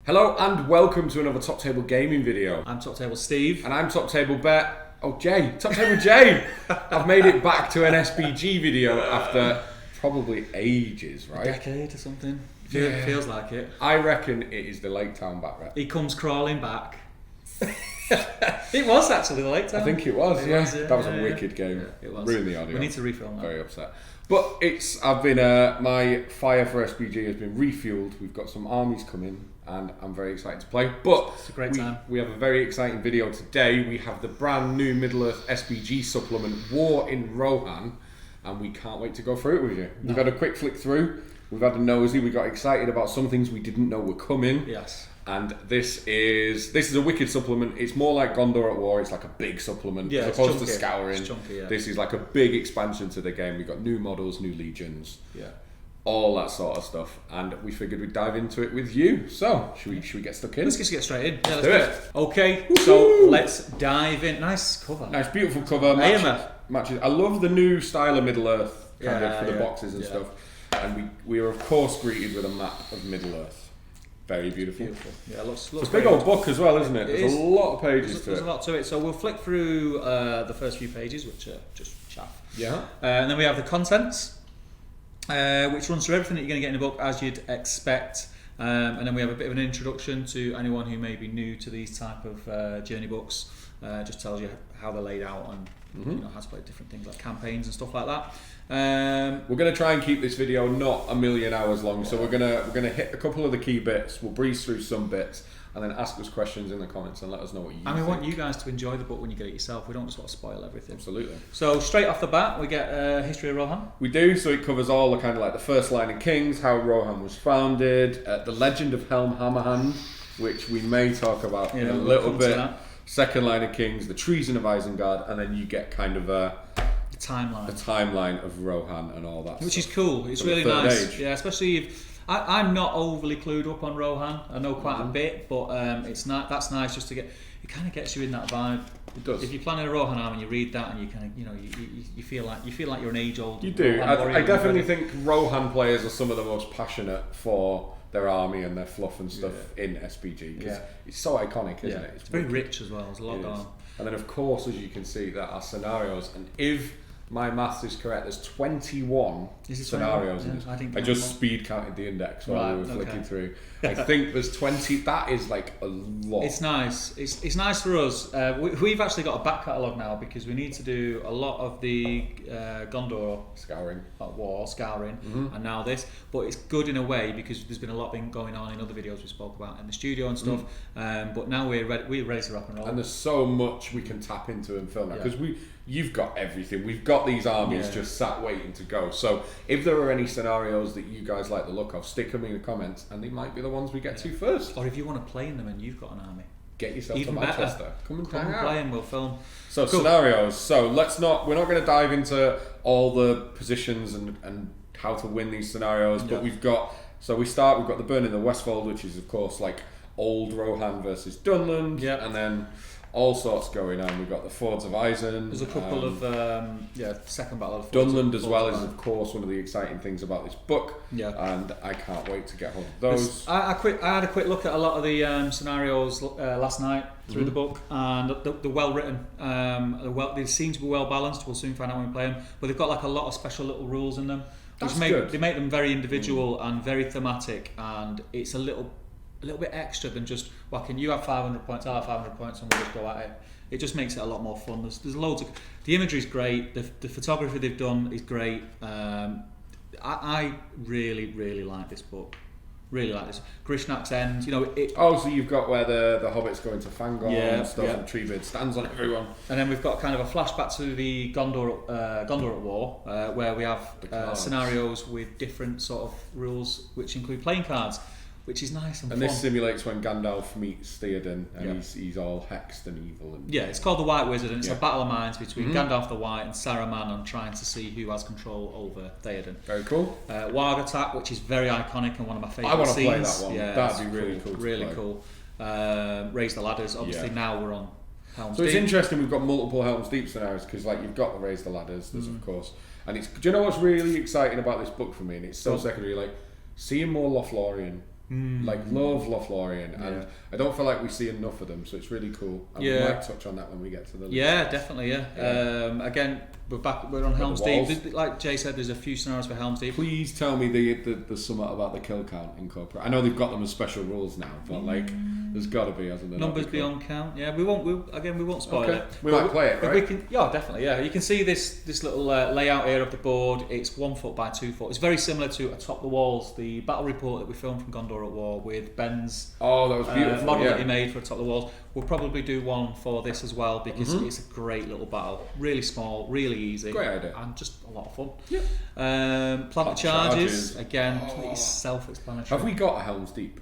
Hello and welcome to another Top Table Gaming video. I'm Top Table Steve. And I'm Top Table Jay. Top Table Jay! I've made it back to an SBG video after probably ages, right? A decade or something. Feels like it. I reckon it is the Lake Town back rep. He comes crawling back. It was actually the Lake Town. I think it was, yeah. That was a yeah. wicked game. Yeah, it was. Ruined the audio. We need to refilm that. Very upset. But I've been, my fire for SBG has been refueled. We've got some armies coming and I'm very excited to play. But it's a great time. We have a very exciting video today. We have the brand new Middle-earth SBG supplement, War in Rohan, and we can't wait to go through it with you. We've had a quick flick through. We've had a nosy. We got excited about some things we didn't know were coming. Yes. And this is a wicked supplement. It's more like Gondor at War. It's like a big supplement as opposed to Scouring. It's chunky, yeah. This is like a big expansion to the game. We've got new models, new legions, all that sort of stuff. And we figured we'd dive into it with you. So should we get stuck in? Let's just get straight in. Yeah, let's do it. Okay, so let's dive in. Nice cover. Nice, beautiful cover. Matches. I love the new style of Middle Earth for the boxes and stuff. And we are of course greeted with a map of Middle Earth. Very beautiful. Yeah, looks it's a big old book as well, isn't it? There's a lot of pages to it. There's a lot to it. So we'll flick through the first few pages, which are just chaff. Yeah. And then we have the contents, which runs through everything that you're going to get in the book as you'd expect. And then we have a bit of an introduction to anyone who may be new to these type of journey books. Just tells you how they're laid out and how to play different things like campaigns and stuff like that. We're going to try and keep this video not a million hours long, so we're gonna hit a couple of the key bits. We'll breeze through some bits and then ask us questions in the comments and let us know what you think. And we want you guys to enjoy the book when you get it yourself. We don't just want to spoil everything. Absolutely. So straight off the bat, we get history of Rohan. We do. So it covers all the kind of like the first line of Kings, how Rohan was founded, the legend of Helm Hammerhand, which we may talk about in a little bit. Second line of Kings, the treason of Isengard, and then you get kind of the timeline of Rohan and all that, which is cool. It's really nice. Yeah, especially if I'm not overly clued up on Rohan. I know quite a bit, but it's not. That's nice just to get. It kind of gets you in that vibe. It does. If you're planning a Rohan army and you read that and you kind of you feel like you're an age old. You do. I definitely think Rohan players are some of the most passionate for their army and their fluff and stuff in SBG because it's so iconic, isn't it? It's very rich as well. There's a lot going on. And then of course, as you can see, there are scenarios, and if my maths is correct, there's 21 scenarios in this. I just speed counted the index while we were flicking through. I think there's 20. That is like a lot. It's nice. It's nice for us. We've actually got a back catalogue now because we need to do a lot of the Gondor scouring, and now this. But it's good in a way because there's been a lot going on in other videos we spoke about in the studio and stuff. But now we're ready to rock and roll. And there's so much we can tap into and film now because you've got everything. We've got these armies just sat waiting to go. So if there are any scenarios that you guys like the look of, stick them in the comments and they might be the ones we get to first. Or if you want to play in them and you've got an army, get yourself to Manchester. Come and play and we'll film. So scenarios. So we're not going to dive into all the positions and how to win these scenarios, but we've got the Burn in the Westfold, which is of course like old Rohan versus Dunland, and then all sorts going on. We've got the Fords of Isen. There's a couple of second battle of Dunland as well is of course one of the exciting things about this book. And I can't wait to get hold of those. I had a quick look at a lot of the scenarios last night through the book, and they're well written. They seem to be well balanced. We'll soon find out when we play them. But they've got like a lot of special little rules in them. They make them very individual and very thematic, and it's a little bit extra than just whacking. You have 500 points, I have 500 points, and we'll just go at it. It just makes it a lot more fun. There's loads of the imagery is great. The photography they've done is great. I really like this book. Really like this. Grishnak's End. So you've got where the hobbits go into Fangorn and stuff, and Treebeard stands on everyone. And then we've got kind of a flashback to the Gondor at War, where we have scenarios with different sort of rules, which include playing cards, which is nice and fun. And this simulates when Gandalf meets Theoden, and he's all hexed and evil. It's called the White Wizard, and it's a battle of minds between Gandalf the White and Saruman on trying to see who has control over Theoden. Very cool. Warg Attack, which is very iconic and one of my favourite scenes. I want to play that one. That'd be really cool. Really cool. Raise the Ladders. Obviously now we're on Helm's Deep. Deep. It's interesting. We've got multiple Helm's Deep scenarios because you've got the Raise the Ladders. There's of course, and do you know what's really exciting about this book for me? And it's so secondary. Seeing more Lothlorien Like love Lothlorien, and I don't feel like we see enough of them, so it's really cool. And we might touch on that when we get to the list. Yeah, definitely. Again, we're on Helm's Deep. Like Jay said, there's a few scenarios for Helm's Deep. Please tell me the somewhat about the kill count incorporated. I know they've got them as special rules now, but like there's got to be, hasn't there? Numbers beyond count. Yeah, we won't spoil it. We might play it, right? We can, definitely. Yeah, you can see this little layout here of the board. It's 1 foot by 2 foot. It's very similar to Atop the Walls, the battle report that we filmed from Gondor at War with Ben's that was beautiful model that he made for Atop the Walls. We'll probably do one for this as well because it's a great little battle. Really small, really easy. Great idea. And just a lot of fun. Yep. Plant the charges. Again, completely self-explanatory. Have we got a Helm's Deep?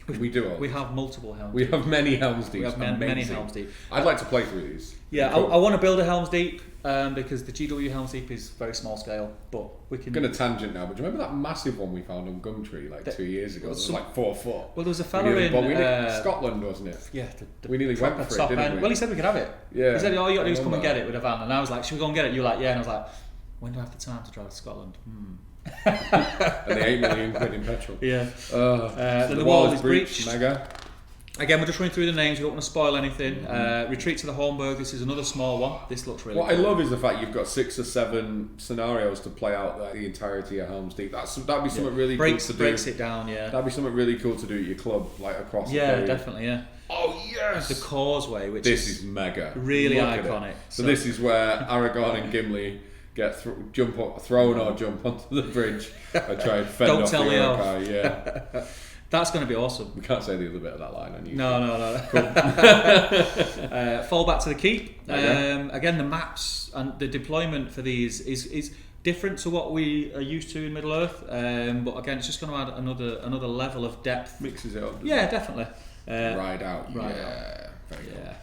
We do. We have multiple Helm's Deep. Deep. We have many Helm's Deep. We have many Helm's Deep. I'd like to play through these. Yeah, cool. I want to build a Helm's Deep because the GW Helm's Deep is very small scale, but we can... I'm going to tangent now, but do you remember that massive one we found on Gumtree like 2 years ago? It was like 4 foot. Well, there was a fella in... Scotland, wasn't it? Yeah. We nearly went for it, didn't we? Well, he said we could have it. Yeah. He said, all you got to do is come and get it with a van. And I was like, should we go and get it? You were like, yeah. And I was like, when do I have the time to drive to Scotland? And the 8 million quid in petrol. Yeah. The wall is breached. Mega. Again, we're just running through the names. We don't want to spoil anything. Retreat to the Hornburg. This is another small one. This looks really cool. What I love is the fact you've got 6 or 7 scenarios to play out the entirety of Helm's Deep. That'd be something really cool to do. Breaks it down, yeah. That'd be something really cool to do at your club, like across the period. Definitely, yeah. Oh, yes! The Causeway, which is mega. Really iconic. So this is where Aragorn and Gimli get thrown or jump onto the bridge and try and fend off the Uruk-hai. Yeah. That's going to be awesome. We can't say the other bit of that line on YouTube. No. Cool. Fall back to the keep. Again, the maps and the deployment for these is different to what we are used to in Middle Earth. But again, it's just going to add another level of depth. Mixes it up. Definitely. Ride out. Very cool.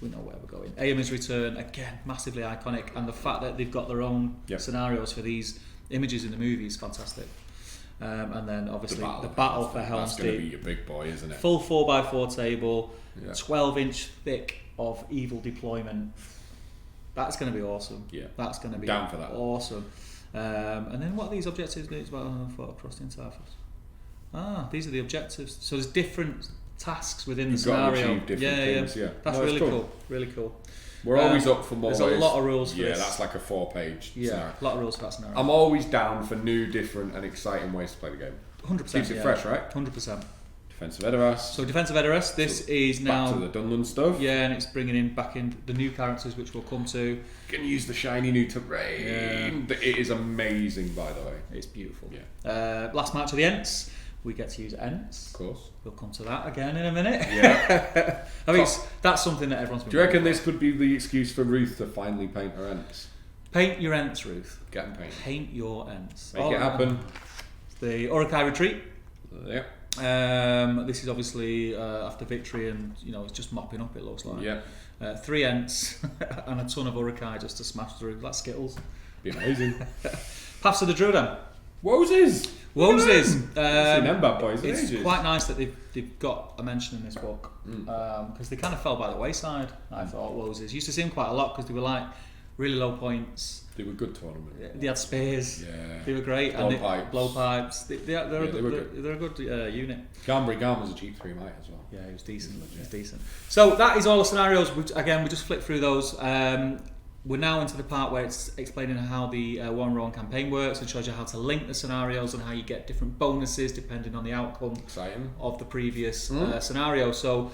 We know where we're going. Eomer's Return, again, massively iconic, and the fact that they've got their own scenarios for these images in the movie is fantastic. And then obviously the battle for Helm's Deep. That's going to be your big boy, isn't it? Full 4x4 table, 12-inch thick of evil deployment. That's going to be awesome. Yeah, that's going to be down for that. Awesome. And then what are these objectives? Across the entire force. These are the objectives. So there's different tasks within the scenario. Things, That's really cool. Really cool. We're always up for more. There's a lot of rules for this. Yeah, that's like a 4-page scenario. A lot of rules for that scenario. I'm always down for new, different and exciting ways to play the game. 100%. Keeps it fresh, right? 100%. Defense of Edoras. So Defense of Edoras, this is now... Back to the Dunland stuff. Yeah, and it's bringing back in the new characters, which we'll come to. You can use the shiny new terrain. Yeah. It is amazing, by the way. It's beautiful. Yeah. Last match of the Ents. We get to use Ents. Of course. We'll come to that again in a minute. Yeah. I mean, that's something that everyone's been... Do you reckon this could be the excuse for Ruth to finally paint her Ents? Paint your Ents, Ruth. Get them painted. Paint your Ents. Make it happen. The Uruk-hai Retreat. Yeah. This is obviously after victory, and it's just mopping up. It looks like. Yeah. 3 Ents and a ton of Uruk-hai just to smash through. Like Skittles. Be amazing. Paths of the Druiden. Woses. Woses. It's quite nice that they've got a mention in this book because they kind of fell by the wayside. I thought Woses used to see them quite a lot because they were like really low points. They were good tournament. They had spears. Yeah. They were great. Blowpipes. They're a good unit. Garm was a Jeep 3 might as well. Yeah, he was decent. He was decent. So that is all the scenarios. We just flipped through those. We're now into the part where it's explaining how the War and Rohan campaign works and shows you how to link the scenarios and how you get different bonuses depending on the outcome of the previous scenario. So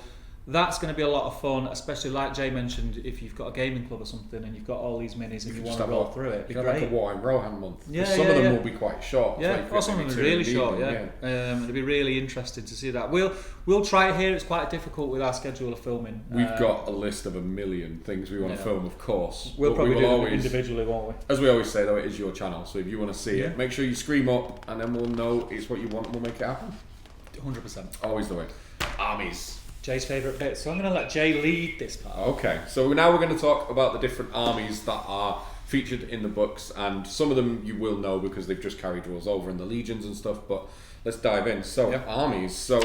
that's going to be a lot of fun, especially like Jay mentioned, if you've got a gaming club or something and you've got all these minis and you want to roll through it. You can have like a War and Rohan month. Yeah, some of them will be quite short. Yeah, or some of them are really short. It'll be really interesting to see that. We'll try it here. It's quite difficult with our schedule of filming. We've got a list of 1 million things we want to film, of course. We'll probably do them individually, won't we? As we always say, though, it is your channel. So if you want to see it, make sure you scream up, and then we'll know it's what you want, and we'll make it happen. 100%. Always the way. Armies. Jay's favourite bit, so I'm going to let Jay lead this part. Okay, so now we're going to talk about the different armies that are featured in the books, and some of them you will know because they've just carried rules over in the legions and stuff, but let's dive in. So, armies. So,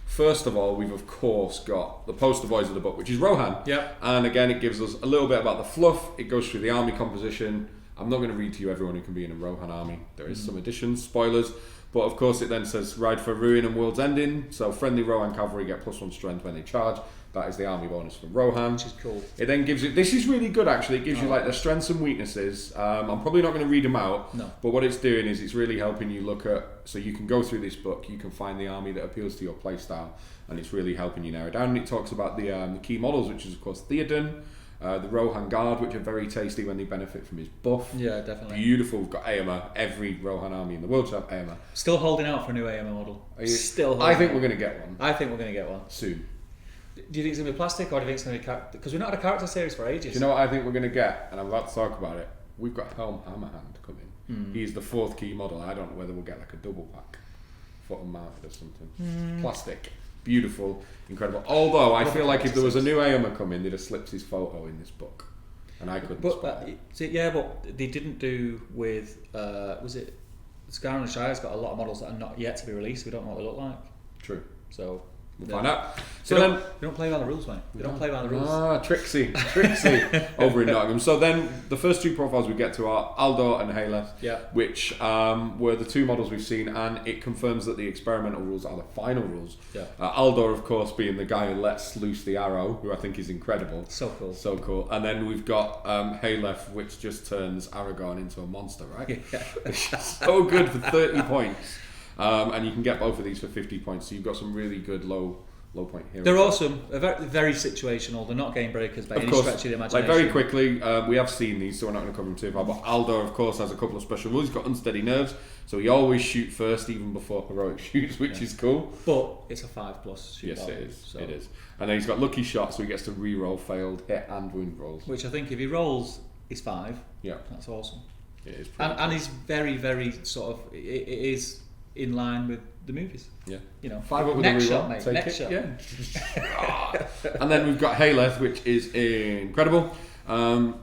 first of all, we've of course got the poster boys of the book, which is Rohan. Yep. And again, it gives us a little bit about the fluff, it goes through the army composition, I'm not going to read to you everyone who can be in a Rohan army. There is some additions, spoilers, but of course it then says ride for ruin and world's ending. So friendly Rohan cavalry get +1 strength when they charge. That is the army bonus from Rohan. Which is cool. It then gives you, this is really good actually, it gives you like the strengths and weaknesses. I'm probably not going to read them out, but what it's doing is it's really helping you look at, so you can go through this book, you can find the army that appeals to your playstyle, and it's really helping you narrow down. And it talks about the key models, which is of course Theoden, the Rohan Guard, which are very tasty when they benefit from his buff. Yeah, definitely. Beautiful. We've got Aomer. Every Rohan army in the world should have Aomer. Still holding out for a new Aomer model. I think we're going to get one. I think we're going to get one. Soon. Do you think it's going to be plastic, or do you think it's going to be... Because we've not had a character series for ages. Do you know what I think we're going to get? And I'm about to talk about it. We've got Helm Hammerhand coming. He's the 4th key model. I don't know whether we'll get like a double pack. Foot and mounted or something. Plastic. Beautiful. Incredible. Although, I feel like if there was a new Aomer coming, they'd have slipped his photo in this book. And I couldn't but they didn't do with... was it... Scar and Shire's got a lot of models that are not yet to be released. We don't know what they look like. True. So... We'll find out. So then, they don't play by the rules, mate. They don't play by the rules. Trixie over in Nottingham. So then, the first 2 profiles we get to are Aldor and Haleth, which were the 2 models we've seen, and it confirms that the experimental rules are the final rules. Aldor, of course, being the guy who lets loose the arrow, who I think is incredible. So cool. So cool. And then we've got Haleth, which just turns Aragorn into a monster, right? So good for 30 points. And you can get both of these for 50 points, so you've got some really good low point heroes. They're awesome. They're very, very situational. They're not game breakers by any stretch of the imagination. Like very quickly, we have seen these, so we're not going to cover them too far. But Aldor, of course, has a couple of special rules. He's got unsteady nerves, so he always shoots first, even before heroic shoots, which is cool. But it's a 5+ shoot. Yes, it is. So. It is. And then he's got lucky shot, so he gets to re-roll failed hit and wound rolls. Which I think if he rolls, is 5. Yeah, that's awesome. It is. And he's very, very sort of. It is in line with the movies. Yeah. You know, 5 up with next a shot, mate. Next shot. Yeah. And then we've got Haleth, which is incredible.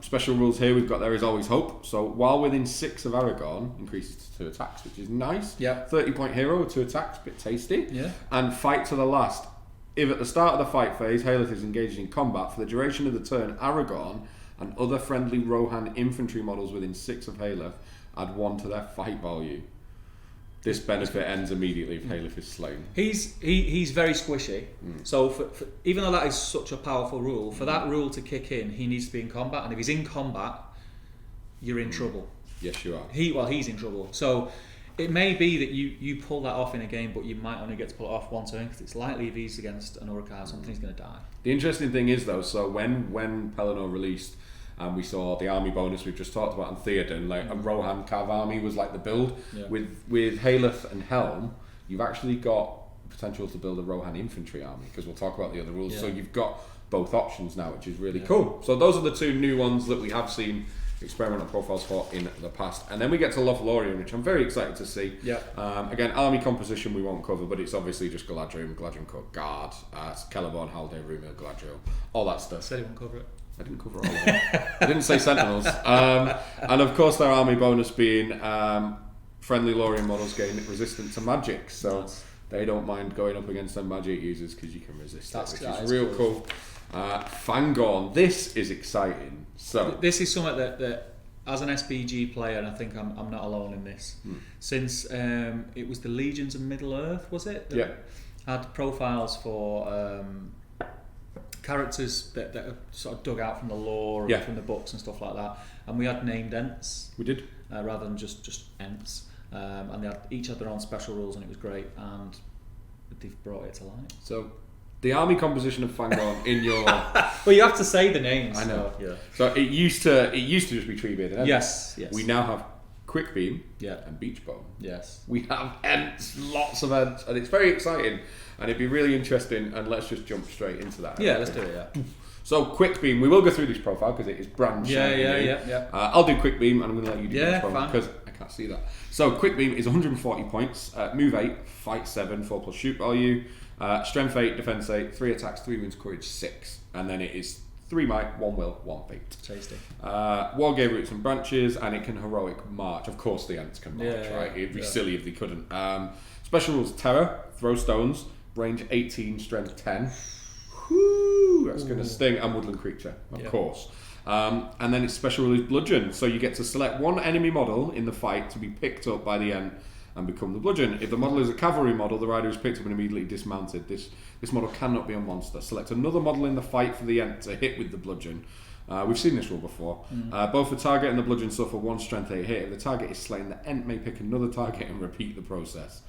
Special rules here we've got there is always hope. So while within 6 of Aragorn, increases to 2 attacks, which is nice. Yeah. 30-point hero with 2 attacks, bit tasty. Yeah. And fight to the last. If at the start of the fight phase, Haleth is engaged in combat, for the duration of the turn, Aragorn and other friendly Rohan infantry models within 6 of Haleth add 1 to their fight value. This benefit ends immediately if Haleth is slain. He's very squishy. So for, even though that is such a powerful rule, for that rule to kick in, he needs to be in combat. And if he's in combat, you're in trouble. Yes, you are. He's in trouble. So it may be that you pull that off in a game, but you might only get to pull it off one turn because it's likely if he's against an Uruk-hai or something, he's going to die. The interesting thing is though, so when Pelennor released, and we saw the army bonus we've just talked about in Theoden, like a Rohan Cav army was like the build. With Haleth and Helm, you've actually got potential to build a Rohan infantry army, because we'll talk about the other rules. So you've got both options now, which is really cool. So those are the 2 new ones that we have seen experimental profiles for in the past. And then we get to Lothlorien, which I'm very excited to see. Again, army composition we won't cover, but it's obviously just Galadriel, Court Guard, Celeborn, Haldir, Rúmil, Galadriel, all that stuff. Said he won't cover it. I didn't cover all of it. I didn't say Sentinels. And of course their army bonus being friendly Lorien models gain resistant to magic, so they don't mind going up against their magic users because you can resist that, which is real cool. Fangorn, this is exciting. So this is something that as an SBG player, and I think I'm not alone in this, since it was the Legions of Middle-earth, was it? That had profiles for characters that are sort of dug out from the lore and from the books and stuff like that, and we had named Ents. We did, rather than just Ents, and they each had their own special rules, and it was great, and they've brought it to light. So the army composition of Fangorn in your well, you have to say the names. I know. So, So it used to just be Treebeard. Yes. We now have Quick Beam and Beachbone. We have Ents, lots of Ents, and it's very exciting. And it'd be really interesting, and let's just jump straight into that. Yeah, let's do it, So, Quick Beam, we will go through this profile because it is brand new. I'll do Quick Beam, and I'm going to let you do Beachbone because I can't see that. So, Quick Beam is 140 points, move 8, fight 7, 4+ shoot value, strength 8, defense 8, 3 attacks, 3 wounds, courage 6, and then it is 3 might, 1 will, 1 fate. Tasty. Wargear roots and branches, and it can heroic march. Of course, the Ents can march, right? It'd be silly if they couldn't. Special rules: terror, throw stones, range 18, strength 10. Whoo, that's going to sting. And woodland creature, of course. And then it's special release bludgeon. So you get to select one enemy model in the fight to be picked up by the Ent and become the bludgeon. If the model is a cavalry model, the rider is picked up and immediately dismounted. This model cannot be a monster. Select another model in the fight for the Ent to hit with the bludgeon. We've seen this rule before. Both the target and the bludgeon suffer 1 strength 8 hit. If the target is slain, the Ent may pick another target and repeat the process.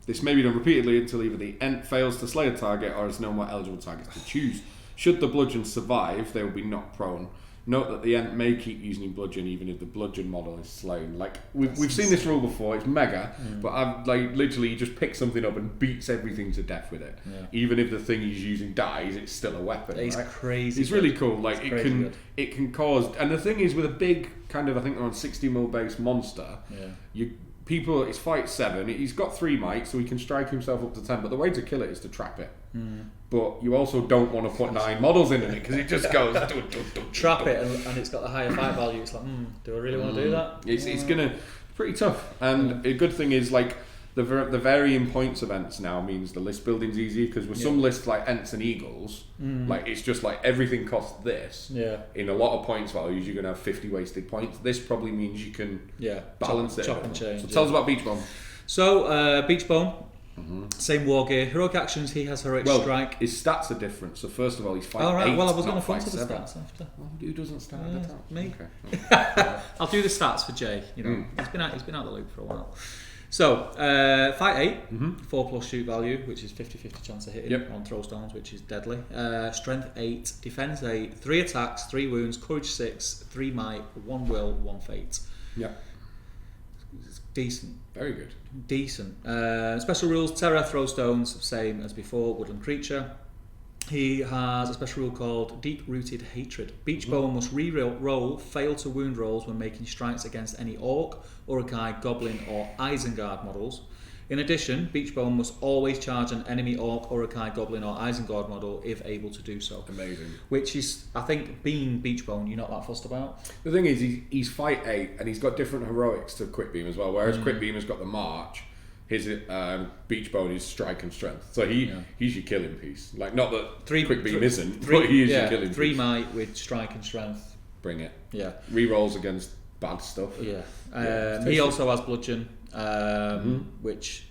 This may be done repeatedly until either the Ent fails to slay a target or has no more eligible targets to choose. Should the bludgeon survive, they will be knocked prone. Note that the Ent may keep using bludgeon even if the bludgeon model is slain. Like we've seen this rule before. It's mega, but I've literally you just pick something up and beats everything to death with it. Yeah. Even if the thing he's using dies, it's still a weapon. It's right? crazy. It's really cool. Like it can cause. And the thing is, with a big kind of I think they're on 60 based monster, it's fight 7. He's got 3 might, so he can strike himself up to 10. But the way to kill it is to trap it. But you also don't want to put 9 models in it because it just goes trap it and it's got the higher fight value. It's like, do I really want to do that? It's gonna pretty tough. And a good thing is like the varying points of Ents now means the list building's easy because with some lists like Ents and Eagles, like it's just like everything costs this. Yeah. In a lot of points values, you're gonna have 50 wasted points. This probably means you can balance it. Chop and change. So tell us about Beachbone. So Beachbone. Same war gear. Heroic actions, he has heroic strike. His stats are different. So first of all, he's fighting 8. Well, I was going to front to the stats after. Well, who doesn't start at the top? Me. Okay. I'll do the stats for Jay. You know, he's been out of the loop for a while. So fight 8, 4+ shoot value, which is 50-50 chance of hitting on throw stones, which is deadly. Strength 8, defense 8, 3 attacks, 3 wounds, courage 6, 3 might, 1 will, 1 fate. Yeah. Decent. Very good. Decent. Special rules, terror, throw stones, same as before, woodland creature. He has a special rule called Deep-Rooted Hatred. Beachbone must re-roll fail to wound rolls when making strikes against any Orc, Uruk-hai, Goblin or Isengard models. In addition, Beachbone must always charge an enemy Orc, Uruk-hai, Goblin or Isengard model if able to do so. Amazing. Which is, I think, being Beachbone, you're not that fussed about. The thing is, he's fight 8 and he's got different heroics to Quick Beam as well, whereas Quick Beam has got the march, his Beachbone is strike and strength. So he's your killing piece. Like, not that Quick Beam isn't, but he is your killing piece. 3 might with strike and strength. Bring it. Yeah. Rerolls against bad stuff. Yeah. He also has bludgeon, which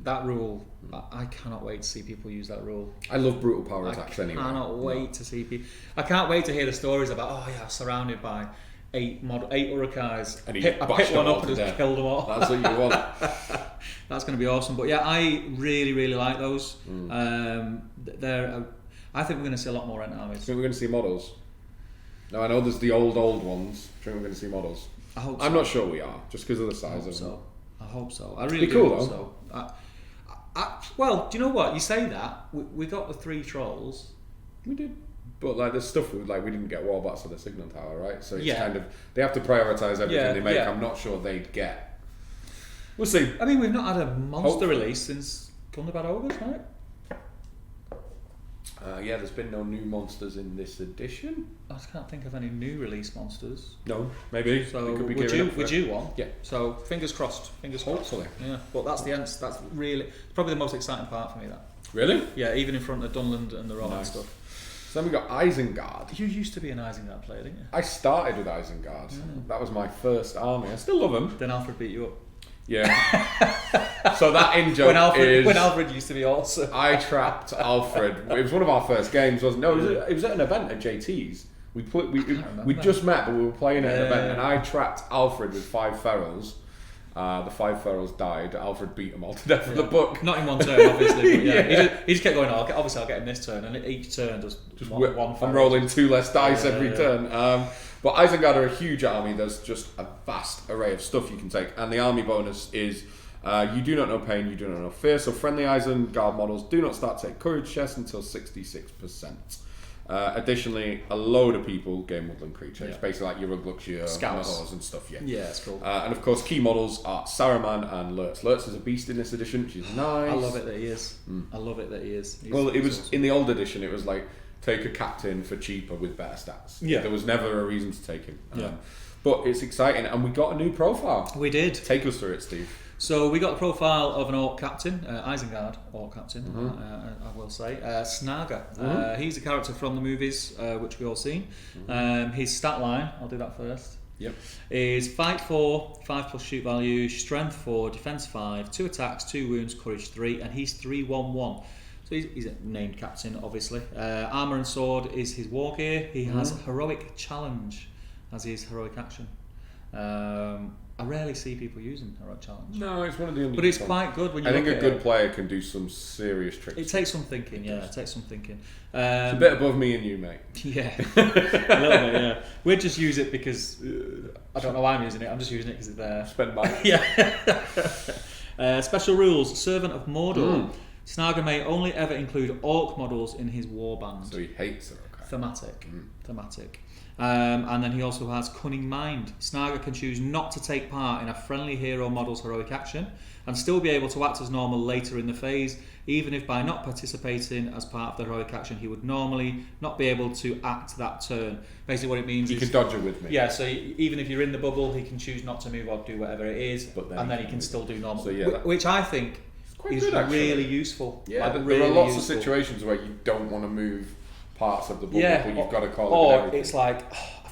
that rule, I cannot wait to see people use that rule. I love brutal power attacks anyway. I cannot wait to see people. I can't wait to hear the stories about, surrounded by 8 Uruk-hais. And I picked one up and just killed them all. That's what you want. That's going to be awesome. But yeah, I really, really like those. I think we're going to see a lot more Ent armies. I think we're going to see models. Now I know there's the old ones. I think we're going to see models. I hope so. I'm not sure we are, just because of the size of them. I hope so. I really do hope so. Well, do you know what? You say that we got the 3 trolls. We did, but like there's stuff we didn't get Warbats for the Signal Tower, right? So it's kind of they have to prioritise everything they make. I'm not sure they'd get. We'll see. I mean, we've not had a monster release since Thunderbad Ogres, right? There's been no new monsters in this edition. I just can't think of any new release monsters. No, maybe. So could be would you one? Yeah. So fingers crossed. Hopefully. Yeah. But that's the Ents. That's really probably the most exciting part for me. That. Really? Yeah. Even in front of Dunland and the Rohan stuff. So then we got Isengard. You used to be an Isengard player, didn't you? I started with Isengard. That was my first army. I still love them. Then Alfred beat you up. Yeah. So that in-joke when Alfred used to be awesome. I trapped Alfred. It was one of our first games, wasn't it? No, it was at an event at JT's. We just met, but we were playing at an event, and I trapped Alfred with 5 ferals. The 5 ferals died. Alfred beat them all to death in the book. Not in one turn, obviously. But he just kept going, obviously I'll get him this turn, and each turn does just one feral. I'm rolling 2 less dice every turn. But Isengard are a huge army. There's just a vast array of stuff you can take. And the army bonus is you do not know pain, you do not know fear. So friendly Isengard models do not start to take courage checks until 66%. Additionally, a load of people game woodland creatures. It's basically like your Ruglux, your Scouts and stuff. Yeah, it's cool. And of course, key models are Saruman and Lurtz. Lurtz is a beast in this edition, which is nice. I love it that he is. I love it that he is. It was awesome. In the old edition, it was like take a captain for cheaper with better stats. Yeah. There was never a reason to take him. But it's exciting, and we got a new profile. We did. Take us through it, Steve. So we got the profile of an Orc captain, Isengard Orc captain, I will say, Snaga. He's a character from the movies, which we all seen. His stat line, I'll do that first. Yep. Is fight 4, 5+ shoot value, strength 4, defense 5, 2 attacks, 2 wounds, courage 3, and he's 3/1/1. So he's a named captain, obviously. Armour and sword is his war gear. He has heroic challenge as his heroic action. I rarely see people using heroic challenge. No, it's one of the. But it's quite good when you. I think a good player can do some serious tricks. It takes some thinking. It takes some thinking. It's a bit above me and you, mate. Yeah, a little bit. Yeah, we'd just use it because I don't know why I'm using it. I'm just using it because it's there. Spend money. Yeah. Special rules: Servant of Mordor. Snaga may only ever include orc models in his warband. So he hates it. Okay. Thematic. And then he also has Cunning Mind. Snaga can choose not to take part in a friendly hero model's heroic action and still be able to act as normal later in the phase, even if by not participating as part of the heroic action he would normally not be able to act that turn. Basically what it means is... He can dodge it with me. Yeah, so even if you're in the bubble, he can choose not to move or do whatever it is, and then he can still do normal. So, which I think is good, really useful. Yeah, there are lots of situations where you don't want to move parts of the bubble, but you've got to call it. Or it's like,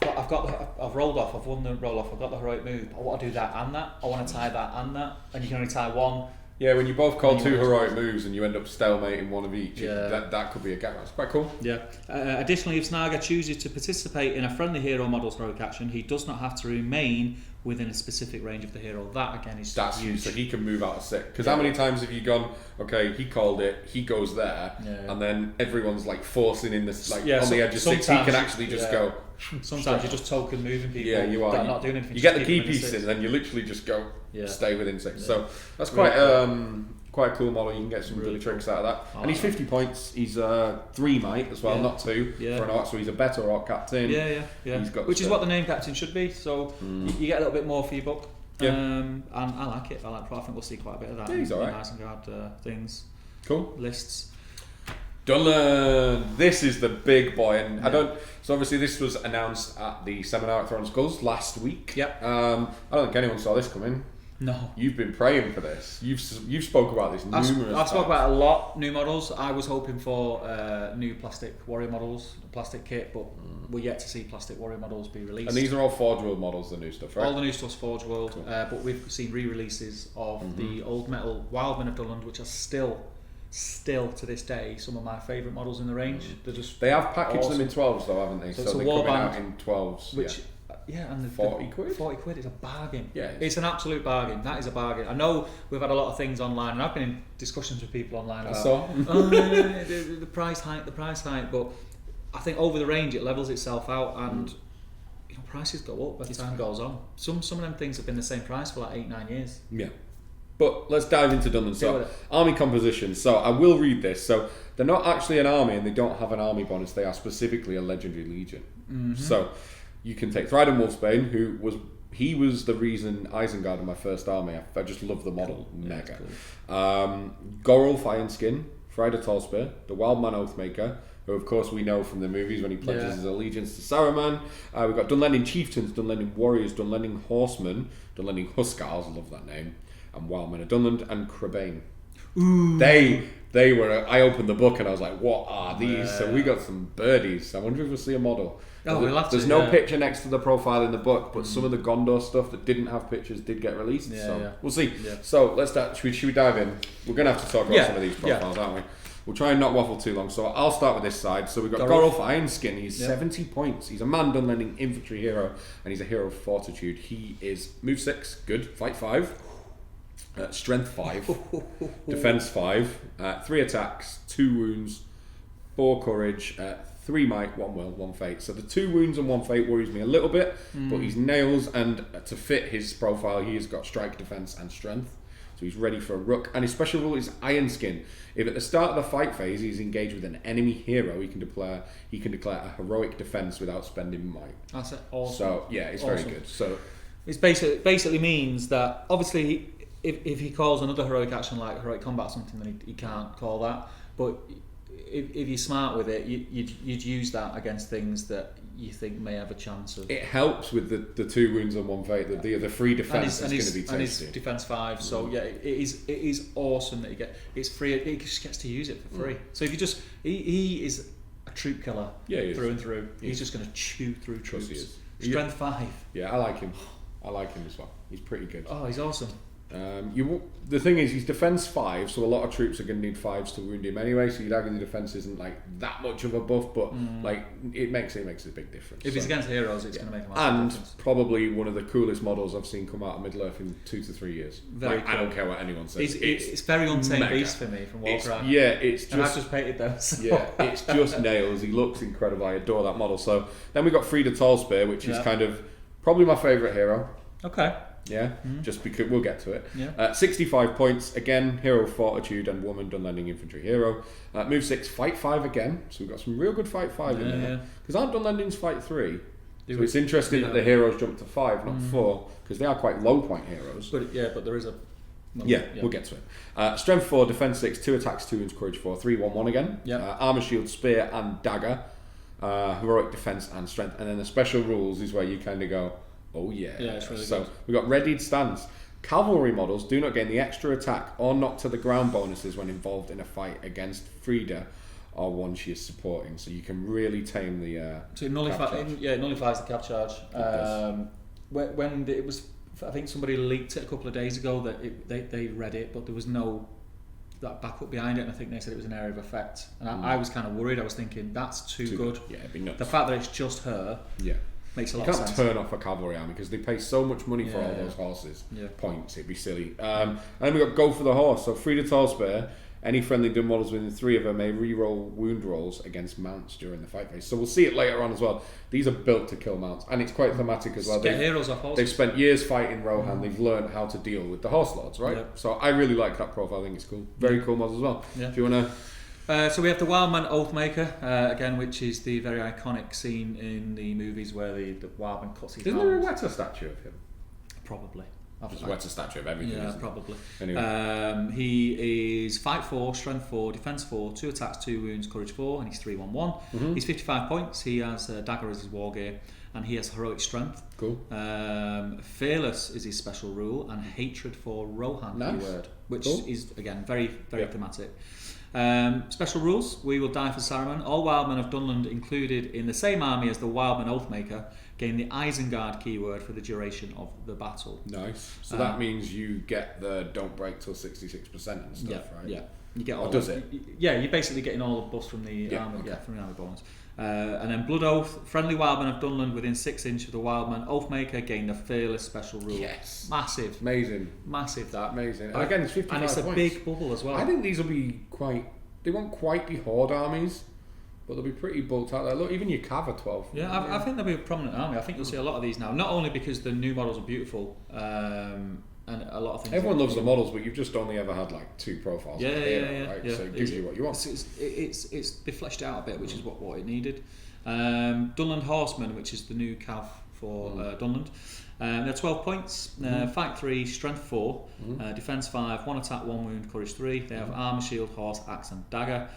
I've rolled off, I've won the roll off, I've got the heroic move, I want to do that and that, I want to tie that and that, and you can only tie one. Yeah, when you both call 2 heroic moves and you end up stalemating one of each, that could be a gap. That's quite cool. Yeah. Additionally, if Snaga chooses to participate in a friendly hero model's heroic action, he does not have to remain within a specific range of the hero. That again is huge. So he can move out of sick. Because how many times have you gone, okay, he called it, he goes there, and then everyone's like forcing in this, like on the edge of 6, he can actually just go. Sometimes you're just token moving people. Yeah, you are. That are not doing anything. You get the key piece in, and then you literally just go stay within 6. Yeah. So that's quite quite a cool model. You can get some really good tricks out of that. And he's 50 points. He's 3 might as well, not 2 for an orc. So he's a better orc captain. Yeah. He's got which is what the name captain should be. So you get a little bit more for your buck. And I like it. I think we'll see quite a bit of that. Yeah, he's alright. Isengard things. Cool Lists. Dunland. This is the big boy, and so obviously this was announced at the seminar at Thrones Skulls last week. Yep. I don't think anyone saw this coming. No. You've been praying for this. You've spoke about this numerous times. I've spoke about a lot new models. I was hoping for new plastic warrior models, plastic kit, but we're yet to see plastic warrior models be released. And these are all Forge World models, the new stuff, right? All the new stuff's Forge World, cool. But we've seen re-releases of the old metal Wildmen of Dunland, which are still to this day some of my favourite models in the range. They have packaged them in 12s though, haven't they? So they're coming out in 12s. Which and 40 quid? 40 quid is a bargain. Yeah, it's an absolute bargain. That is a bargain. I know we've had a lot of things online, and I've been in discussions with people online about the price hike, but I think over the range it levels itself out, and prices go up as time goes on. Some of them things have been the same price for like 8-9 years. Yeah. But let's dive into Dunland. So, army composition. So, I will read this. So, they're not actually an army and they don't have an army bonus. They are specifically a legendary legion. So, you can take Thryden Wolfsbane, who was the reason Isengard in my first army. I just love the model. Mega. Cool. Gorulf Ironskin, Friday Tallspear, the Wildman Oathmaker, who of course we know from the movies when he pledges his allegiance to Saruman. We've got Dunlending Chieftains, Dunlending Warriors, Dunlending Horsemen, Dunlending Huskars, I love that name, and Wildmen of Dunland, and Crebain. Ooh. They were. I opened the book and I was like, "What are these?" So we got some birdies. I wonder if we'll see a model. There's no picture next to the profile in the book, but some of the Gondor stuff that didn't have pictures did get released. We'll see. Yeah. So let's start. Should we dive in? We're going to have to talk about some of these profiles, aren't we? We'll try and not waffle too long. So I'll start with this side. So we've got Gorulf Ironskin. He's 70 points. He's a man Dunlending infantry hero, and he's a hero of fortitude. He is move 6, good, fight 5. Strength 5, defense 5, 3 attacks, 2 wounds, 4 courage, 3 might, 1 will, 1 fate. So the 2 wounds and 1 fate worries me a little bit, but he's nails, and to fit his profile, he's got strike, defense, and strength. So he's ready for a rook, and his special rule is Iron Skin. If at the start of the fight phase he's engaged with an enemy hero, he can declare a heroic defense without spending might. That's it. Awesome. So yeah, it's very good. So it's basically means that obviously. If he calls another heroic action like heroic combat or something, then he can't call that. But if you're smart with it, you'd use that against things that you think may have a chance of. It helps with the 2 wounds on 1 fate. The free defense is going to be tasty. And his defense 5. So yeah, it is awesome that it's free. He just gets to use it for free. So if you just he is a troop killer through and through. He's just going to chew through troops. He is. Strength 5. Yeah, I like him. I like him as well. He's pretty good. Oh, he's awesome. The thing is, he's defense 5, so a lot of troops are going to need 5s to wound him anyway. So you'd argue the defense isn't like that much of a buff, but like it makes a big difference. If it's against heroes, it's going to make a massive difference. And probably one of the coolest models I've seen come out of Middle Earth in 2 to 3 years. Very cool. I don't care what anyone says. It's very Untamed Beast for me from Warcraft. It's just. And I've just painted those. Yeah, it's just nails. He looks incredible. I adore that model. So then we got Frida Tallspear, which is kind of probably my favourite hero. Okay. Yeah, just because we'll get to it. Yeah. 65 points again. Hero of Fortitude and Woman Dunlending Infantry hero. Move 6, Fight 5 again. So we've got some real good Fight 5 in there. Because aren't Dunlendings Fight 3? So it's interesting that the heroes jump to 5, not 4, because they are quite low point heroes. But there is a. We'll get to it. Strength 4, Defense 6, 2 attacks, 2 wounds, Courage 4, 3/1/1 again. Armor, Shield, Spear, and Dagger. Heroic Defense and Strength, and then the special rules is where you kind of go. Oh yeah. It's really so good. we've got Readied Stance. Cavalry models do not gain the extra attack or knock to the ground bonuses when involved in a fight against Frida or one she is supporting. So you can really tame the. So it nullifies the cab charge. When it was, I think somebody leaked it a couple of days ago that they read it, but there was no that backup behind it, and I think they said it was an area of effect. And I was kind of worried. I was thinking that's too good. Yeah, it'd be nuts. The fact that it's just her. Yeah. Makes a lot of sense. You can't turn off a cavalry army because they pay so much money for all those horses. Points, it'd be silly. And then we've got Go for the Horse. So Frida Tallspear, any friendly dun models within 3 of her may re-roll wound rolls against mounts during the fight phase. So we'll see it later on as well. These are built to kill mounts, and it's quite thematic as well. Get heroes off horses. They've spent years fighting Rohan. They've learned how to deal with the horse lords, right? So I really like that profile. I think it's cool. Very cool model as well. Do you want to... So we have the Wildman Oathmaker, again, which is the very iconic scene in the movies where the Wildman cuts his Isn't arms. there a Weta statue of him? Probably. There's a Weta statue of everything, Yeah, isn't probably. Anyway. He is Fight 4, Strength 4, Defense 4, 2 attacks, 2 wounds, Courage 4, and he's 3/1/1. He's 55 points. He has Dagger as his war gear, and he has Heroic Strength. Cool. Fearless is his special rule, and Hatred for Rohan, keyword, which is, again, very, very thematic. Special rules: we will die for Saruman. All Wildmen of Dunland included in the same army as the Wildman Oathmaker gain the Isengard keyword for the duration of the battle. Nice. So that means you get the don't break till 66% and stuff, right? Yeah. You get all. Does it? Yeah, you're basically getting all the buffs from the army. Okay. Yeah, from the army bonus. And then Blood Oath, friendly Wildmen of Dunland within 6 inches of the Wildman Oathmaker gain the Fearless special rule. Yes. Massive. Amazing. Massive. Amazing. And again, it's 55 and it's a points. big bubble as well. I think these will be quite... They won't quite be horde armies, but they'll be pretty bulked out there. Look, even your Cav are 12. Yeah, I think they'll be a prominent army. I think you'll see a lot of these now. Not only because the new models are beautiful, and a lot of things. Everyone loves the models, but you've just only ever had like 2 profiles. Yeah. So it gives you what you want. It's been fleshed out a bit, which is what it needed. Dunland Horseman, which is the new Cav for Dunland. They're 12 points. Fight 3, Strength 4, Defense 5, 1 attack, 1 wound, Courage 3. They have Armor, Shield, Horse, Axe, and Dagger.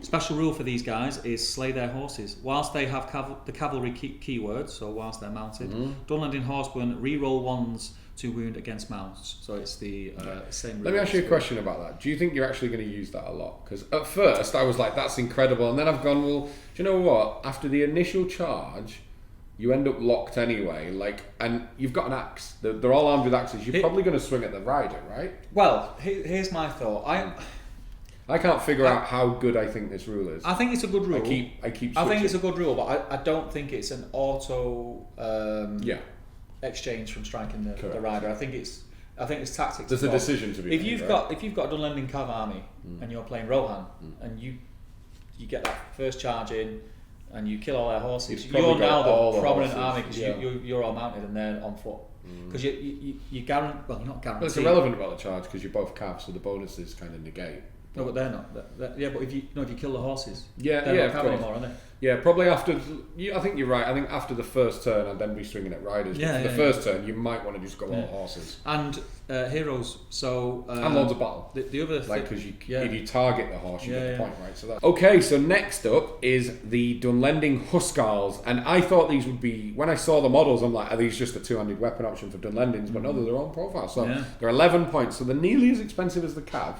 Special rule for these guys is slay their horses. Whilst they have the cavalry keyword, so whilst they're mounted, Dunland in Horseman re-roll 1s to wound against mounts. So it's the same rule. Let me ask you a question about that. Do you think you're actually going to use that a lot? Because at first I was like, that's incredible. And then I've gone, well, do you know what? After the initial charge, you end up locked anyway. And you've got an axe. They're all armed with axes. You're probably going to swing at the rider, right? Well, here's my thought. I can't figure out how good I think this rule is. I think it's a good rule. I keep switching. I think it's a good rule, but I don't think it's an auto exchange from striking the rider. I think it's tactics. There's a decision to be made. If you've got a Dunlending Cav army and you're playing Rohan and you get that first charge in and you kill all their horses, you're now the prominent army because you're all mounted and they're on foot. Because you guarantee. Well, you're not guaranteed. Well, it's irrelevant about the charge because you're both Cavs, so the bonuses kind of negate. No, but they're not. Yeah, but if you kill the horses, yeah, they're yeah, not of counting course. anymore, are they? Yeah, probably after. I think you're right. I think after the first turn, I'd then be swinging at riders. Yeah, but for the first turn, you might want to just go all horses. And heroes. So and Lords of Battle. The other because if you target the horse, you get the point, right? So that's okay. So next up is the Dunlending Huskarls, and I thought these would be. When I saw the models, I'm like, are these just a two-handed weapon option for Dunlendings? But no, they're their own profile. So they're 11 points. So they're nearly as expensive as the Cav.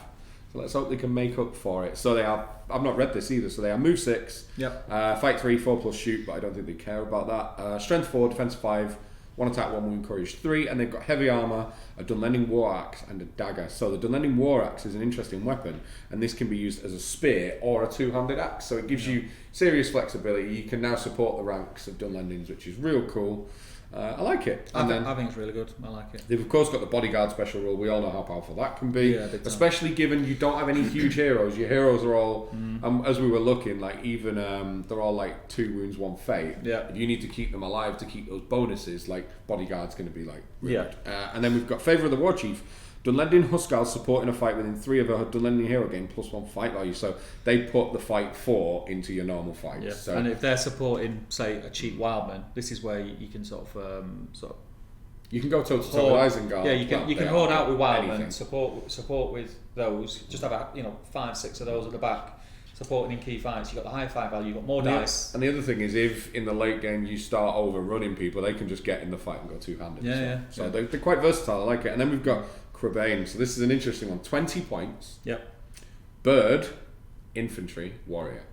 So let's hope they can make up for it. So they are. I've not read this either. So they are move 6, fight 3, 4+ shoot, but I don't think they care about that. Strength 4, defense 5, 1 attack, 1 wound, courage 3, and they've got heavy armor, a Dunlending war axe, and a dagger. So the Dunlending war axe is an interesting weapon, and this can be used as a spear or a two-handed axe. So it gives you serious flexibility. You can now support the ranks of Dunlendings, which is real cool. I like it. I think it's really good. I like it. They've of course got the bodyguard special rule. We all know how powerful that can be, especially given you don't have any huge heroes. Your heroes are all, as we were looking, like even they're all like 2 wounds, 1 fate. Yeah. You need to keep them alive to keep those bonuses. Like bodyguard's going to be like really good. And then we've got Favour of the War Chief. Dunlending Huskarls support in a fight within 3 of a Dunlending hero game +1 fight value. So they put the fight 4 into your normal fight. Yeah. So, and if they're supporting, say, a cheap wildman, this is where you can sort of you can go toe to toe with Isengard. Yeah, you can hold out with wildmen, support with those. Just have 5, 6 of those at the back. Supporting in key fights, you've got the high fight value, you've got more dice. And the other thing is, if in the late game you start overrunning people, they can just get in the fight and go two-handed. So they're quite versatile, I like it. And then we've got Crabane, so this is an interesting one. 20 points. Yep. Bird, infantry, warrior.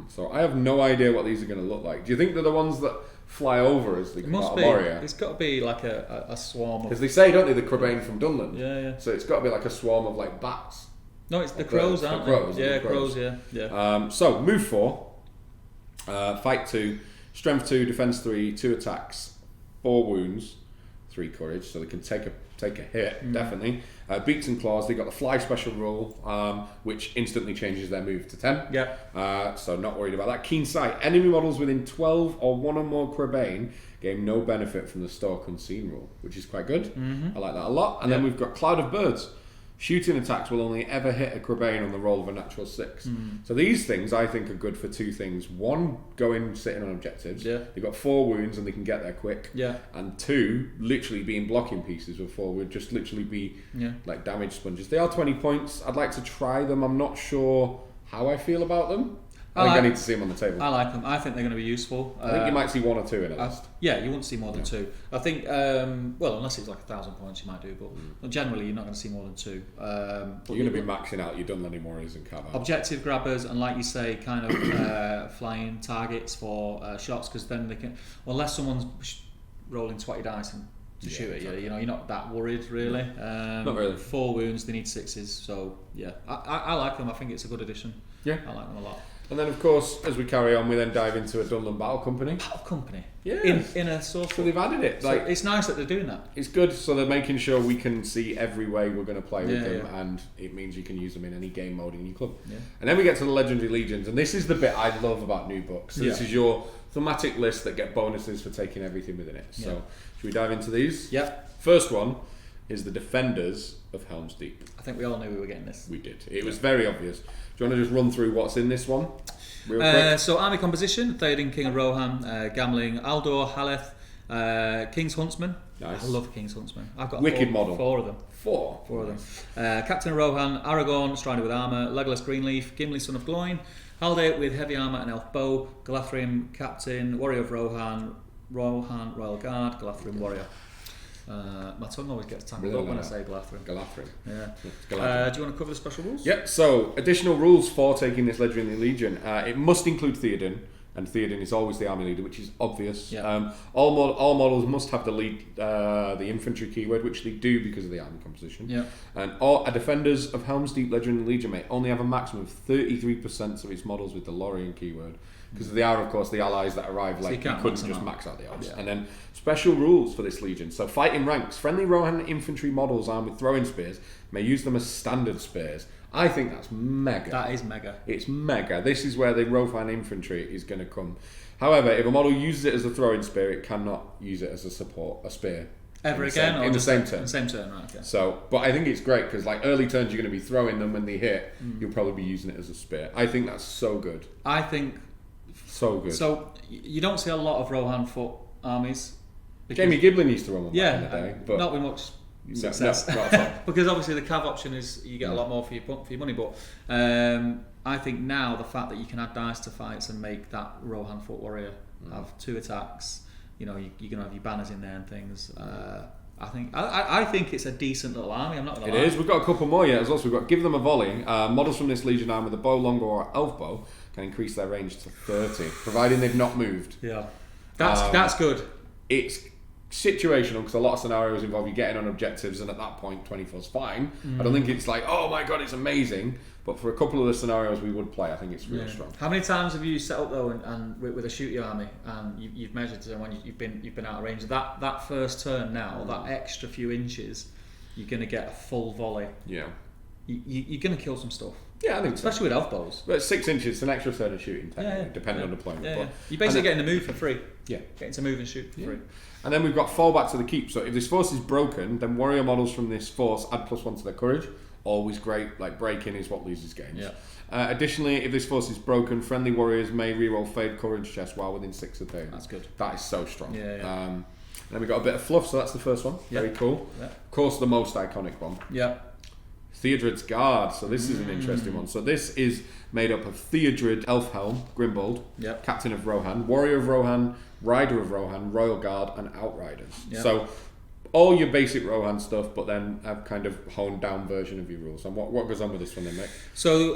So I have no idea what these are going to look like. Do you think they're the ones that fly over as they come out of warrior? It's got to be like a swarm of... Because they say, don't they, the Crabane from Dunland? Yeah. So it's got to be like a swarm of like bats. No, it's the crows, aren't they? Yeah, crows, yeah. So, move 4, fight 2, strength 2, defense 3, 2 attacks, 4 wounds, 3 courage, so they can take a hit, definitely. Beaks and claws, they got the fly special rule, which instantly changes their move to 10. Yeah. So not worried about that. Keen sight, enemy models within 12 or 1 or more Crabane gain no benefit from the Stalk Unseen rule, which is quite good. I like that a lot. And then we've got Cloud of Birds. Shooting attacks will only ever hit a Crabane on the roll of a natural 6. So these things I think are good for 2 things. 1, going sitting on objectives. Yeah. They've got 4 wounds and they can get there quick. Yeah. And 2, literally being blocking pieces with 4 would just literally be like damage sponges. They are 20 points. I'd like to try them. I'm not sure how I feel about them. I need to see them on the table. I like them. I think they're going to be useful. I think you might see 1 or 2 in a list. Yeah, you won't see more than 2. I think, unless it's like 1,000 points, you might do, but generally you're not going to see more than 2. You're going to be maxing out your Dunlending Warriors and Cav. Objective grabbers, and like you say, kind of flying targets for shots, because then they can, unless someone's rolling 20 dice to shoot at you, you're not that worried really. Not really. 4 wounds, they need 6s, so yeah, I like them. I think it's a good addition. Yeah, I like them a lot. And then, of course, as we carry on, we then dive into a Dunland Battle Company. Battle Company? Yeah. In a sort of... So they've added it. So it's nice that they're doing that. It's good, so they're making sure we can see every way we're going to play with them, and it means you can use them in any game mode in your club. Yeah. And then we get to the Legendary Legions, and this is the bit I love about new books. So this is your thematic list that get bonuses for taking everything within it. So should we dive into these? Yeah. First one is the Defenders of Helm's Deep. I think we all knew we were getting this. We did. It was very obvious. Do you want to just run through what's in this one? Real quick. So army composition: Theoden, King of Rohan, Gamling, Aldor, Haleth, King's Huntsman. Nice. I love King's Huntsman. I've got Wicked model. 4 of them. 4 of them. Captain of Rohan, Aragorn, Strider with armour, Legolas Greenleaf, Gimli, son of Gloin, Halde with heavy armour and elf bow, Galathrim, Captain, Warrior of Rohan, Royal Guard, Galathrim, Warrior. My tongue always gets tangled up when I say Galathrim. Yeah. Do you want to cover the special rules? Yep. So additional rules for taking this Legendary Legion. It must include Theoden, and Theoden is always the army leader, which is obvious. Yeah. All models must have the infantry keyword, which they do because of the army composition. Yeah. And all defenders of Helm's Deep Legendary Legion may only have a maximum of 33% of its models with the Lorien keyword. Because they are, of course, the allies that arrive. Like you couldn't just max out the odds. And then special rules for this legion. So fighting ranks. Friendly Rohan infantry models armed with throwing spears may use them as standard spears. I think that's mega. That is mega. It's mega. This is where the Rohan infantry is going to come. However, if a model uses it as a throwing spear, it cannot use it as a spear. Ever again? In the same turn. In the same turn, right, okay. So, but I think it's great because like early turns you're going to be throwing them when they hit, you'll probably be using it as a spear. I think that's so good. I think... So good. So, you don't see a lot of Rohan foot armies. Jamie Giblin used to run one back in the Yeah, day. But not with much success. No, not at all. Because obviously the cav option is you get a lot more for your money, but I think now the fact that you can add dice to fights and make that Rohan foot warrior have 2 attacks, you know, you're going to have your banners in there and things. I think it's a decent little army. I'm not going to lie. It is. We've got a couple more yet as well. So we've got Give Them a Volley. Models from this Legion army with a bow, longbow, or elf bow can increase their range to 30, providing they've not moved. Yeah, that's good. It's situational because a lot of scenarios involve you getting on objectives, and at that point 24 is fine. I don't think it's like, oh my god, it's amazing, but for a couple of the scenarios we would play, I think it's really strong. How many times have you set up though and with a shooty army and you've measured to when you've been out of range? That first turn now, that extra few inches, you're going to get a full volley. Yeah, you're going to kill some stuff. Yeah, I think especially with elf bows. But 6 inches, it's an extra third of shooting, technically, depending on deployment. Yeah. You're basically getting to move for free. Yeah. Getting to move and shoot for free. And then we've got fallback to the keep. So if this force is broken, then warrior models from this force add +1 to their courage. Always great. Like breaking is what loses games. Yeah. Additionally, if this force is broken, friendly warriors may reroll fade courage chest while within 6 of them. That's good. That is so strong. Yeah. Then we've got a bit of fluff, so that's the first one. Very cool. Yeah. Of course, the most iconic one. Yeah. Theodred's Guard. So this is an interesting one. So this is made up of Theodred, Elf Helm, Grimbold, Captain of Rohan, Warrior of Rohan, Rider of Rohan, Royal Guard, and Outriders. Yep. So all your basic Rohan stuff, but then a kind of honed down version of your rules. And what goes on with this one then, mate? So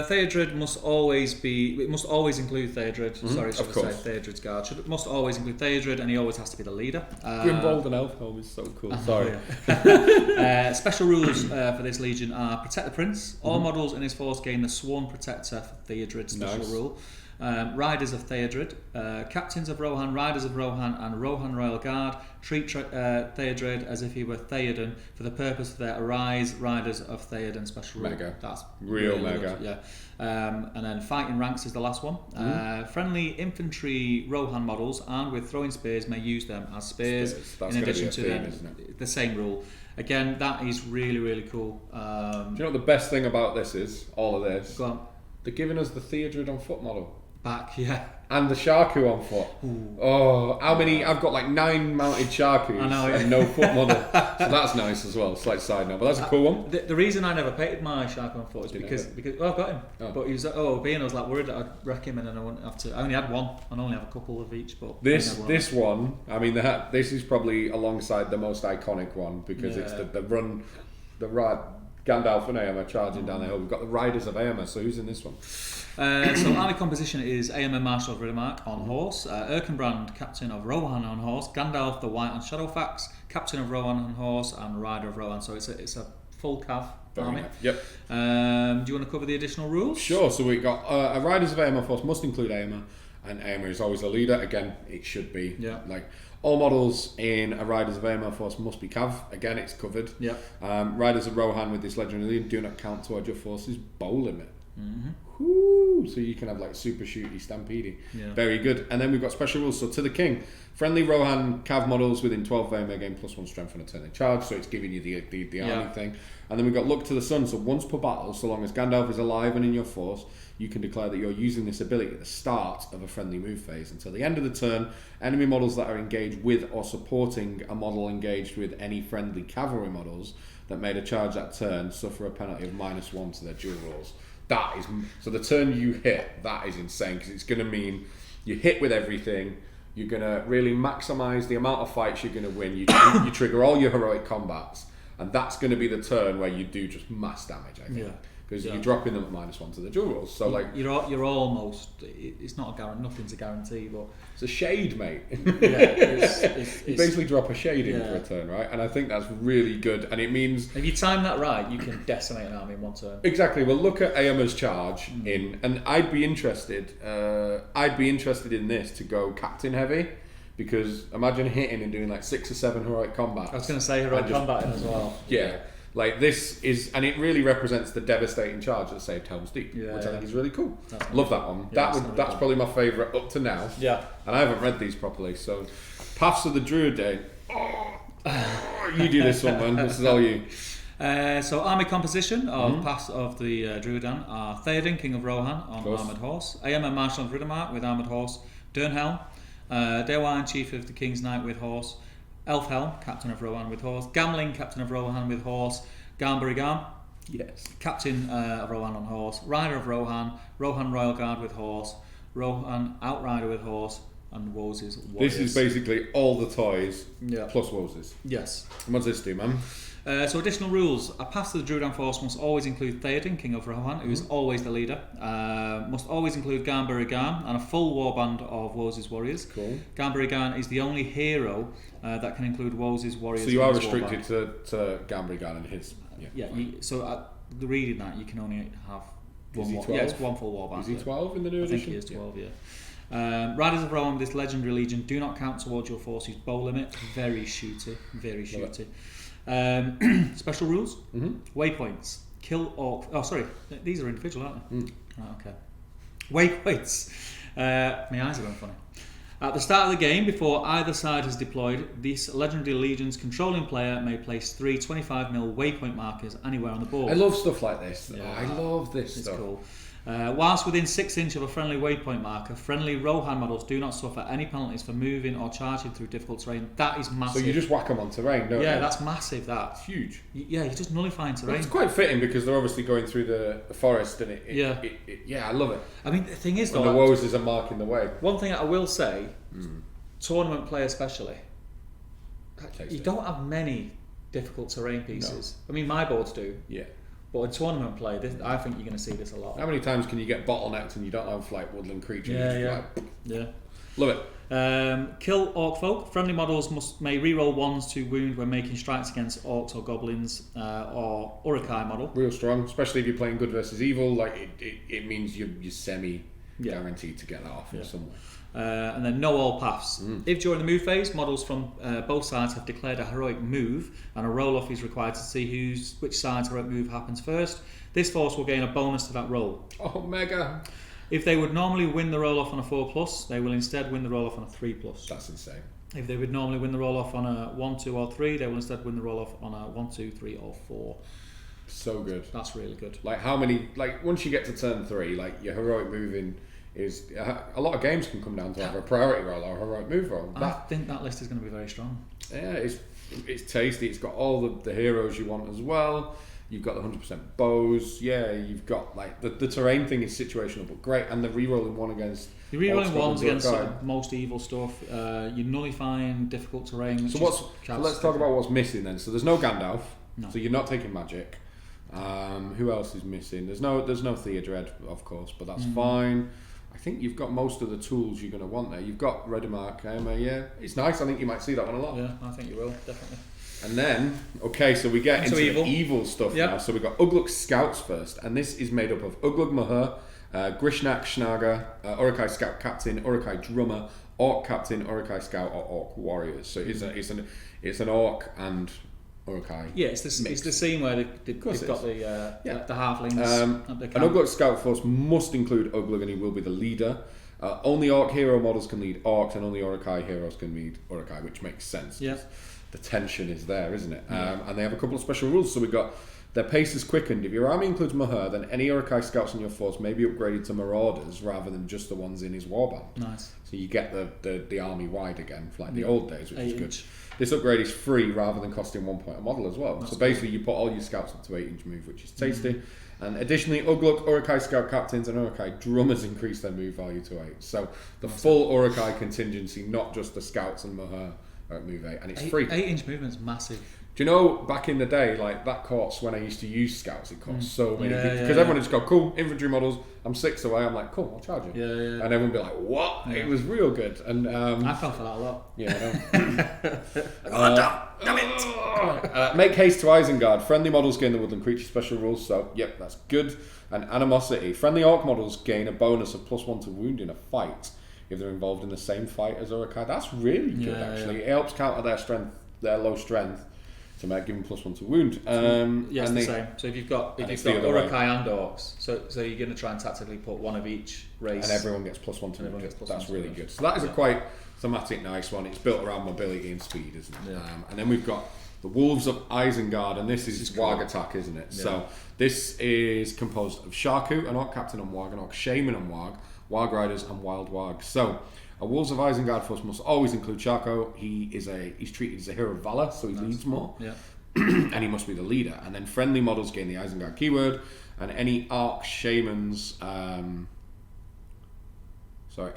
Theodred must always include Theodred. Sorry, should I say Theodred's Guard? Must always include Theodred, and he always has to be the leader. Grimbold and Elf Helm is so cool. Sorry. Special rules for this legion are protect the prince. All models in his force gain the Sworn Protector for Theodred special rule. Riders of Theodred, Captains of Rohan, Riders of Rohan, and Rohan Royal Guard treat Theodred as if he were Theoden for the purpose of their Arise Riders of Theoden special rule. Mega. That's real really mega. Good, yeah. And then Fighting Ranks is the last one. Friendly infantry Rohan models armed with throwing spears may use them as spears. That's in addition be a theme, to isn't it? the same rule. Again, that is really, really cool. Do you know what the best thing about this is? All of this. Go on. They're giving us the Theodred on foot model. Back, yeah. And the Sharku on foot. Ooh. Oh, how many? I've got like 9 mounted Sharkus and no foot model. So that's nice as well. Slight side note, but that's a cool one. The reason I never painted my Sharku on foot is because I've got him. But he was being I was like worried that I'd wreck him and then I wouldn't have to. I only had one. I only have a couple of each. But this one, I mean, this is probably alongside the most iconic one because it's the run, Gandalf and Aemma charging down the hill. We've got the Riders of Hermes. So who's in this one? So army composition is Aemma Marshal of Riddermark on horse, Erkenbrand Captain of Rohan on horse, Gandalf the White on Shadowfax, Captain of Rohan on horse, and Rider of Rohan. So it's a full cav army. Nice. Yep. Do you want to cover the additional rules? Sure. So we've got a Riders of Aemma force must include Aemma, and Aemma is always the leader. Again, it should be. Yeah. Like all models in a Riders of Aemma force must be cav. Again, it's covered. Yeah. Riders of Rohan with this legendary lead do not count toward your force's bow limit. Mm-hmm. Woo! So you can have like super shooty, stampede. Yeah. Very good. And then we've got special rules. So to the king, friendly Rohan cav models within 12 of may gain +1 strength on a turn they charge. So it's giving you the army thing. And then we've got look to the sun. So once per battle, so long as Gandalf is alive and in your force, you can declare that you're using this ability at the start of a friendly move phase. Until the end of the turn, enemy models that are engaged with or supporting a model engaged with any friendly cavalry models that made a charge that turn suffer a penalty of -1 to their duel rolls. That is so. The turn you hit, that is insane because it's going to mean you hit with everything. You're going to really maximise the amount of fights you're going to win. You trigger all your heroic combats, and that's going to be the turn where you do just mass damage. I think. Yeah. Because you're dropping them at -1 to the duel rolls. So like you're almost. It's not a guarantee. Nothing's a guarantee, but it's a shade, mate. It's you basically drop a shade in for a turn, right? And I think that's really good. And it means if you time that right, you can decimate an army in one turn. Exactly. Well, look at Aemma's charge and I'd be interested. I'd be interested in this to go captain heavy. Because imagine hitting and doing like 6 or 7 heroic combats. I was going to say heroic combat as well. Yeah. Like this is, and it really represents the devastating charge that saved Helm's Deep, which I think is really cool. Love that one. That's probably my favourite up to now. Yeah. And I haven't read these properly, so Paths of the Druid Day. You do this one, man. This is all you. So army composition of paths of the Druidan are Theoden, King of Rohan, on armoured horse. Aemma, Marshal of Riddermark with armoured horse. Dernhelm, Dewan, Chief of the King's Knight with horse. Elfhelm, Captain of Rohan with horse. Gamling, Captain of Rohan with horse. Garmberigam, Yes. Captain of Rohan on horse. Rider of Rohan, Rohan Royal Guard with horse. Rohan Outrider with horse. And Wolves' Warriors. This is basically all the toys plus Wolves'. Yes. And what's this do, man? So additional rules. A pass to the Druidan force must always include Theoden, King of Rohan, who is always the leader. Must always include Garmberigam and a full warband of Wolves' Warriors. Cool. Garmberigam is the only hero that can include Wolves' Warriors. So you are restricted to Garmberigam and his... The reading that, you can only have Is he 12? Yeah, it's one full warband. Is he 12 in the new I edition? think he is 12, yeah. Riders of Rohan with this legendary legion do not count towards your force's bow limit. Very shooty, very shooty. Special rules. Waypoints. Kill orc. Oh, sorry. These are individual, aren't they? Right, okay. Waypoints. My eyes are going funny. At the start of the game, before either side has deployed, this legendary legion's controlling player may place 3 25mm waypoint markers anywhere on the board. I love stuff like this. Yeah, I love this it's stuff. Cool. Whilst within 6 inches of a friendly waypoint marker, friendly Rohan models do not suffer any penalties for moving or charging through difficult terrain. That is massive. So you just whack them on terrain, don't you? Yeah, that's massive. That's huge. Yeah, you're just nullifying terrain. It's quite fitting because they're obviously going through the forest, and I love it. I mean, the thing is, though, the Wolves are marking the way. One thing I will say, tournament play especially, you don't have many difficult terrain pieces. No. I mean, my boards do. Yeah. But in tournament play, I think you're going to see this a lot. How many times can you get bottlenecked and you don't have like woodland creatures? Yeah. Love it. Kill orc folk. Friendly models may reroll 1s to wound when making strikes against orcs or goblins or Uruk-hai model. Real strong, especially if you're playing good versus evil. Like it means you're semi guaranteed to get that off in some way. And then know all paths. If during the move phase, models from both sides have declared a heroic move and a roll-off is required to see which side's heroic move happens first, this force will gain a bonus to that roll. Oh, mega! If they would normally win the roll-off on a 4+, they will instead win the roll-off on a 3+. That's insane. If they would normally win the roll-off on a 1, 2 or 3, they will instead win the roll-off on a 1, 2, 3 or 4. So good. That's really good. Like how many, like once you get to turn 3, like your heroic moving is a lot of games can come down to either a priority roll or a heroic move roll. I think that list is going to be very strong. Yeah, it's tasty. It's got all the heroes you want as well. You've got the 100% bows. Yeah, you've got like the terrain thing is situational but great, and the rerolling one against. You're rerolling ones against most evil stuff. You're nullifying difficult terrain. So let's talk about what's missing then. So there's no Gandalf. No. So you're not taking magic. Who else is missing? There's no Theodred, of course, but that's fine. I think you've got most of the tools you're going to want there. You've got Riddermark, yeah. It's nice. I think you might see that one a lot. Yeah, I think you will, definitely. And then, so we get into the evil stuff now. So we've got Ugluk Scouts first, and this is made up of Ugluk Mahur, Grishnak Schnager, Uruk-hai Scout Captain, Uruk-hai Drummer, Orc Captain, Uruk-hai Scout, or Orc Warriors. So it's an Orc and Uruk-hai. Yeah, it's the scene where they've got the halflings. An Ugluk Scout force must include Ugluk, and he will be the leader. Only Orc hero models can lead Orcs, and only Uruk-hai heroes can lead Uruk-hai, which makes sense. Yeah. The tension is there, isn't it? And they have a couple of special rules. So we've got their pace is quickened. If your army includes Mahur, then any Uruk-hai scouts in your force may be upgraded to Marauders rather than just the ones in his warband. Nice. So you get the army wide again, like the old days, which is good. This upgrade is free rather than costing 1 point a model as well. So basically you put all your scouts up to 8-inch move, which is tasty. And additionally, Ugluk, Uruk-hai Scout Captains and Uruk-hai Drummers increase their move value to 8. So the full Uruk-hai contingency, not just the scouts and Mahur, move 8, and it's free. 8-inch movement's massive. Do you know, back in the day, like that cost when I used to use scouts, it cost so many because everyone would just go, cool, infantry models, I'm 6 away, I'm like, cool, I'll charge you. And everyone would be like, what? It was real good. And I fell for that a lot. Yeah, I know. Damn it! Make haste to Isengard. Friendly models gain the woodland creature special rules, so yep, that's good. And animosity. Friendly orc models gain a bonus of +1 to wound in a fight if they're involved in the same fight as Uruk-hai. That's really good, actually. It helps counter their low strength. to make give him +1 to wound. Yes, and the same. So if you've got Uruk-hai and Orcs, so you're going to try and tactically put one of each race, and everyone gets +1 to wound. That's really good. So that is a quite thematic, nice one. It's built around mobility and speed, isn't it? Yeah. And then we've got the Wolves of Isengard, and this is Warg cool. attack, isn't it? Yeah. So this is composed of Sharku, an Orc Captain on Warg, an Orc Shaman on Warg, Warg Riders, and Wild Warg. So a Wolves of Isengard force must always include Sharku. He's treated as a hero of valor, so he leads more. Yeah. And he must be the leader. And then friendly models gain the Isengard keyword, and any Orc Shamans.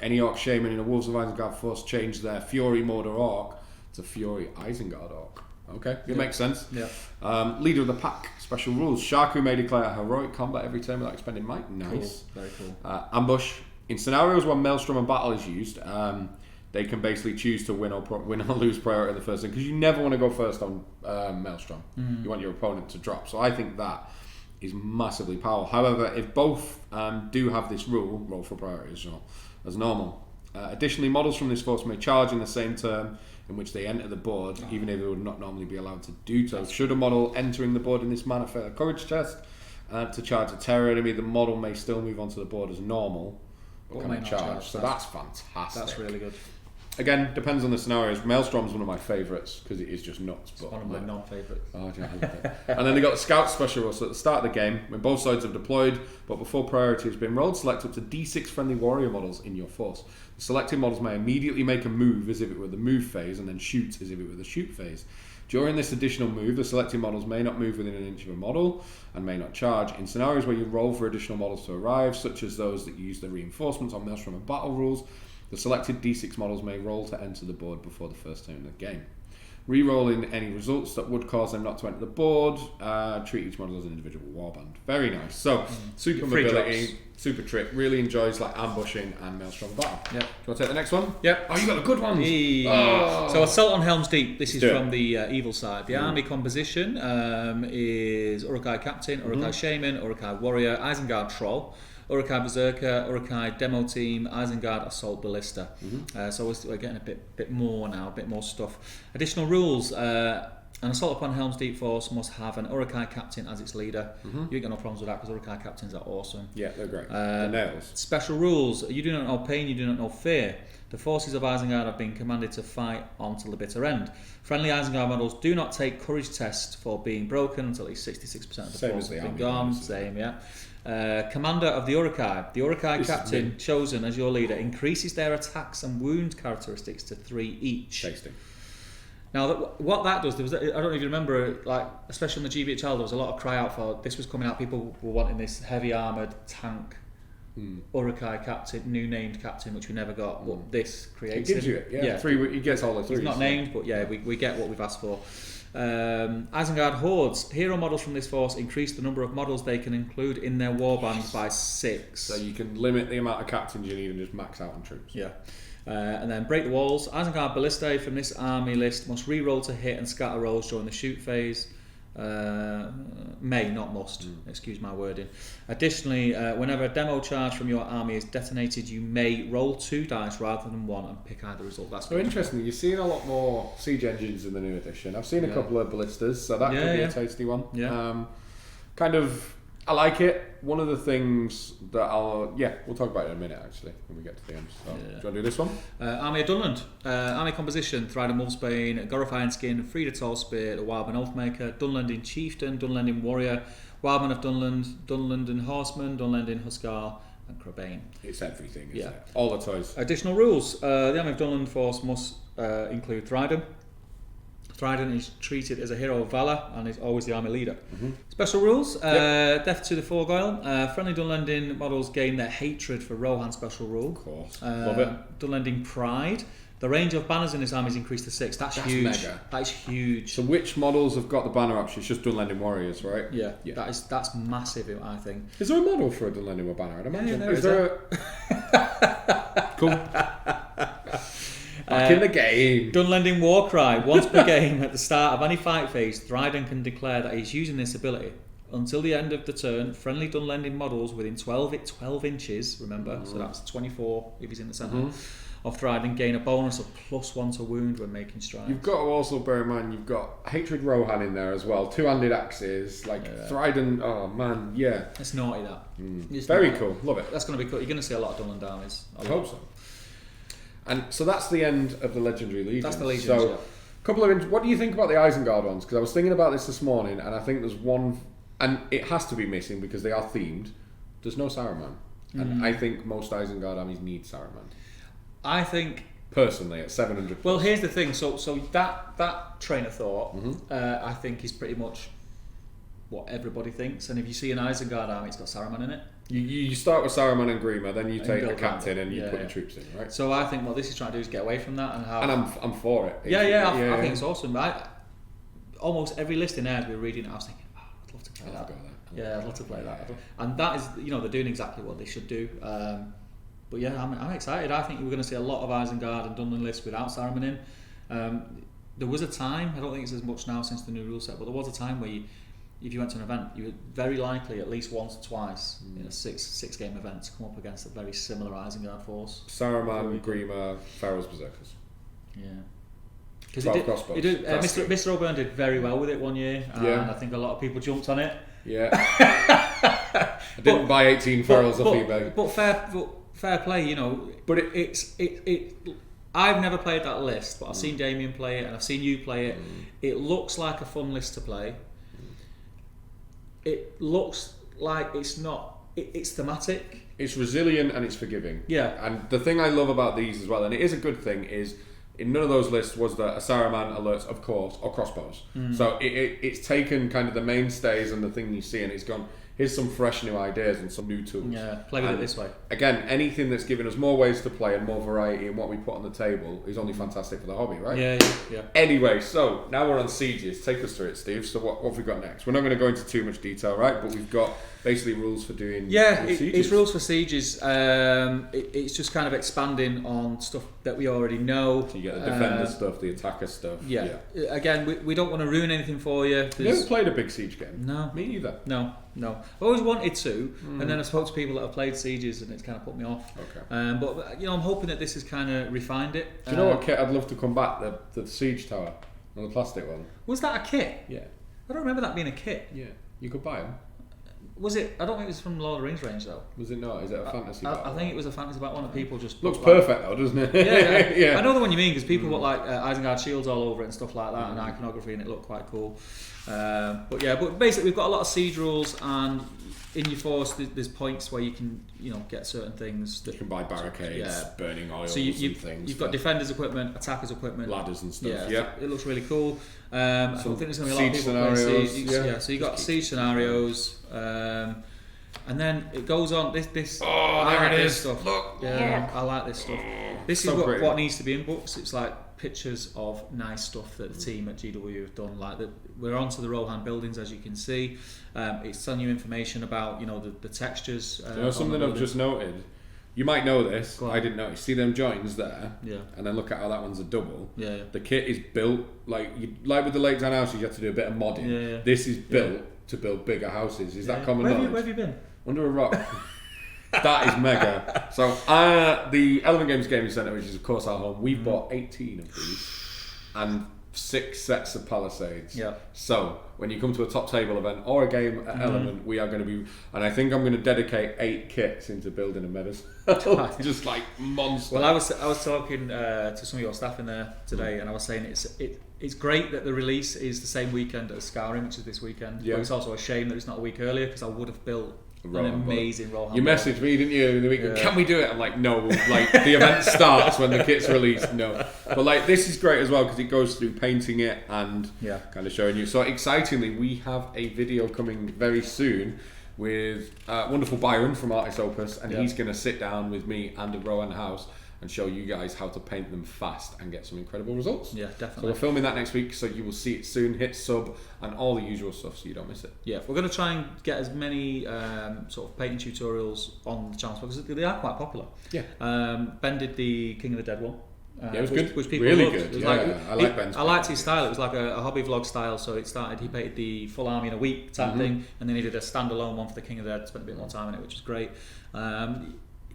Any Orc Shaman in a Wolves of Isengard force change their Fury mode or Orc to Fury Isengard Orc. Okay, it makes sense. Yeah. Leader of the pack, special rules. Sharku may declare heroic combat every turn without expending might. Nice. Cool. Very cool. Ambush. In scenarios where Maelstrom and Battle is used, they can basically choose to win or lose priority in the first turn, because you never want to go first on Maelstrom. You want your opponent to drop. So I think that is massively powerful. However, if both do have this rule, roll for priority as normal. Additionally, models from this force may charge in the same turn in which they enter the board, even if they would not normally be allowed to do so. Should a model entering the board in this manner fail a courage test to charge a terror enemy, the model may still move onto the board as normal, but cannot charge. So that's fantastic. That's really good. Again, depends on the scenarios. Maelstrom's one of my favourites because it is just nuts. It's one of my non-favourites. Oh, I love it. And then they got the Scout special rule. So at the start of the game, when both sides have deployed, but before priority has been rolled, select up to D6 friendly warrior models in your force. The selected models may immediately make a move as if it were the move phase, and then shoot as if it were the shoot phase. During this additional move, the selected models may not move within an inch of a model and may not charge. In scenarios where you roll for additional models to arrive, such as those that use the reinforcements on Maelstrom and Battle rules, the selected D6 models may roll to enter the board before the first turn of the game. Re-rolling any results that would cause them not to enter the board. Treat each model as an individual warband. Very nice. So, super mobility, super trip. Really enjoys like ambushing and Maelstrom Battle. Yep. Do you want to take the next one? Yep. Oh, you got the good ones. So Assault on Helm's Deep. This is Do it. from the evil side. The army composition is Uruk-hai Captain, Uruk-hai Shaman, Uruk-hai Warrior, Isengard Troll, Uruk-hai Berserker, Uruk-hai Demo Team, Isengard Assault Ballista. So we're getting a bit more now, a bit more stuff. Additional rules. An assault upon Helm's Deep force must have an Uruk-hai Captain as its leader. You ain't got no problems with that because Uruk-hai Captains are awesome. Yeah, they're great. They're nails. Special rules. You do not know pain, you do not know fear. The forces of Isengard have been commanded to fight on till the bitter end. Friendly Isengard models do not take courage tests for being broken until at least 66% of the Same force as the has been army gone. models, Same, yeah. Commander of the Uruk-hai. The Uruk-hai Captain chosen as your leader increases their attacks and wound characteristics to 3 each. Tasty. Now, what that does, I don't know if you remember, like especially on the GBHL, there was a lot of cry out for this was coming out. People were wanting this heavy armoured tank Uruk-hai Captain, new named Captain, which we never got. But this creates it. Gives you it, yeah. Three. He gets all the 3s. It's not named, but yeah, we get what we've asked for. Isengard Hordes. Hero models from this force increase the number of models they can include in their warband by 6. So you can limit the amount of captains you need and just max out on troops. Yeah. And then Break the Walls. Isengard Ballistae from this army list must re-roll to hit and scatter rolls during the shoot phase. May, not must. Excuse my wording. Additionally, whenever a demo charge from your army is detonated, you may roll 2 dice rather than 1 and pick either result. That's so interesting. You're seeing a lot more siege engines in the new edition. I've seen a couple of ballistas, so that could be a tasty one. Yeah. I like it. One of the things that we'll talk about it in a minute actually when we get to the end. So, do you want to do this one? Army of Dunland. Army composition: Thrider Wolfsbane, Goroth Ironskin, Frida Tallspear, the Wildman Oathmaker, Dunlandin Chieftain, Dunlandin Warrior, Wildman of Dunland, Dunlandin Horseman, Dunlandin Huskar, and Crabane. It's everything, isn't it? All the toys. Additional rules: the Army of Dunland force must include Thrider. Thrider is treated as a hero of valor and is always the army leader. Special rules: death to the Foregoyle. Friendly Dunlandin models gain their hatred for Rohan special rule. Of course, love it. Dunlandin Pride. The range of banners in this army is increased to 6. That's huge. Mega. That is huge. So which models have got the banner option? It's just Dunlandin Warriors, right? Yeah. That's massive, I think. Is there a model for a Dunlandin banner? I'd imagine. there is there Cool. Back in the game. Dunlandin Warcry. Once per game at the start of any fight phase, Thryden can declare that he's using this ability. Until the end of the turn, friendly Dunlandin models within 12 inches, remember, so that's 24 if he's in the centre, of Trident gain a bonus of +1 to wound when making strides. You've got to also bear in mind, you've got Hatred Rohan in there as well, two-handed axes, Trident, oh man, yeah. It's naughty, that. It's very naughty. cool, love it. That's going to be cool. You're going to see a lot of Dunland armies. I hope so. And so that's the end of the Legendary Legions. That's the Legions, so, couple of what do you think about the Isengard ones? Because I was thinking about this morning, and I think there's one, and it has to be missing because they are themed. There's no Saruman, and I think most Isengard armies need Saruman. I think personally at 700. Well, here's the thing. So that train of thought, I think, is pretty much what everybody thinks. And if you see an Isengard army, it's got Saruman in it. You start with Saruman and Grima, then you take the captain and you put your troops in, right? So I think what this is trying to do is get away from that and have. And I'm for it. I think it's awesome. Almost every list in there, as we were reading it, I was thinking, I'd love to play that. I'd love to play that. And that is, they're doing exactly what they should do. But yeah, I'm excited. I think we're going to see a lot of Isengard and Dunland lists without Saruman in. There was a time, I don't think it's as much now since the new rule set, but there was a time where if you went to an event, you were very likely at least once or twice in a six game event to come up against a very similar Isengard force. Saruman, Grima, Pharaoh's Berserkers. Yeah. Because Mr. O'Byrne did very well with it one year, and I think a lot of people jumped on it. Yeah. I didn't buy 18 Pharaohs off eBay. But fair play, But I've never played that list, but I've seen Damien play it, and I've seen you play it. It looks like a fun list to play. It looks like it's not. It's thematic. It's resilient and it's forgiving. Yeah. And the thing I love about these as well, and it is a good thing, is in none of those lists was there a Saruman alerts, of course, or crossbows. So it's taken kind of the mainstays and the thing you see, and it's gone, here's some fresh new ideas and some new tools. Yeah, play with it this way. Again, anything that's giving us more ways to play and more variety in what we put on the table is only fantastic for the hobby, right? Yeah. Anyway, so now we're on sieges. Take us through it, Steve. So what have we got next? We're not going to go into too much detail, right? But we've got basically rules for doing sieges. It's rules for sieges. It's just kind of expanding on stuff that we already know. So you get the defender stuff, the attacker stuff. Yeah. Again, we don't want to ruin anything for you. You never played a big siege game? No. Me either. No. I always wanted to, and then I spoke to people that have played sieges, and it's kind of put me off. Okay. But I'm hoping that this has kind of refined it. Do you know what kit I'd love to come back? The siege tower, the plastic one. Was that a kit? Yeah. I don't remember that being a kit. Yeah. You could buy them. Was it? I don't think it was from Lord of the Rings range though. Was it not? Is it a fantasy battle? I think it was a fantasy battle one that people just looks perfect though, doesn't it? Yeah. I know the one you mean, because people put like Isengard shields all over it and stuff like that, and iconography, and it looked quite cool. But basically we've got a lot of siege rules, and in your force there's points where you can get certain things that you can buy barricades, burning oils, so and things. You've got defenders equipment, attackers equipment, ladders and stuff. Yeah. It looks really cool. I think there's going to be a lot of people scenarios, playing siege. So you've got siege scenarios, and then it goes on. This there it is. Stuff. Look, I like this stuff. This is what needs to be in books. It's like pictures of nice stuff that the team at GW have done. Like we're onto the Rohan buildings, as you can see. It's telling you information about the textures. Something I've just noted. You might know this. I didn't know. You see them joins there, and then look at how that one's a double. Yeah. The kit is built like with the Lake Town houses. You have to do a bit of modding. Yeah. This is built to build bigger houses. Is that common knowledge? Where have you been? Under a rock. That is mega. So the Element Games Gaming Centre, which is of course our home, we've bought 18 of these and 6 sets of Palisades. Yeah. So when you come to a top table event or a game at Element, we are going to be, and I think I'm going to dedicate 8 kits into building a medicine. Just like monster. Well, I was talking to some of your staff in there today, and I was saying it's great that the release is the same weekend as Scouring, which is this weekend. Yeah. But it's also a shame that it's not a week earlier, because I would have built an amazing Rohan. You messaged me, didn't you, in the week? Can we do it? I'm like, no. Like the event starts when the kit's released. No, but like this is great as well because it goes through painting it and kind of showing you. So excitingly, we have a video coming very soon with wonderful Byron from Artist Opus, and he's going to sit down with me and the Rohan House and show you guys how to paint them fast and get some incredible results. Yeah, definitely. So we're filming that next week, so you will see it soon. Hit sub and all the usual stuff so you don't miss it. Yeah, we're going to try and get as many sort of painting tutorials on the channel because they are quite popular. Yeah. Ben did the King of the Dead one. It was good. Which people really loved. Good. I like Ben's. I liked his style. It was like a hobby vlog style. So he painted the full army in a week type thing, and then he did a standalone one for the King of the Dead. Spent a bit more time on it, which was great.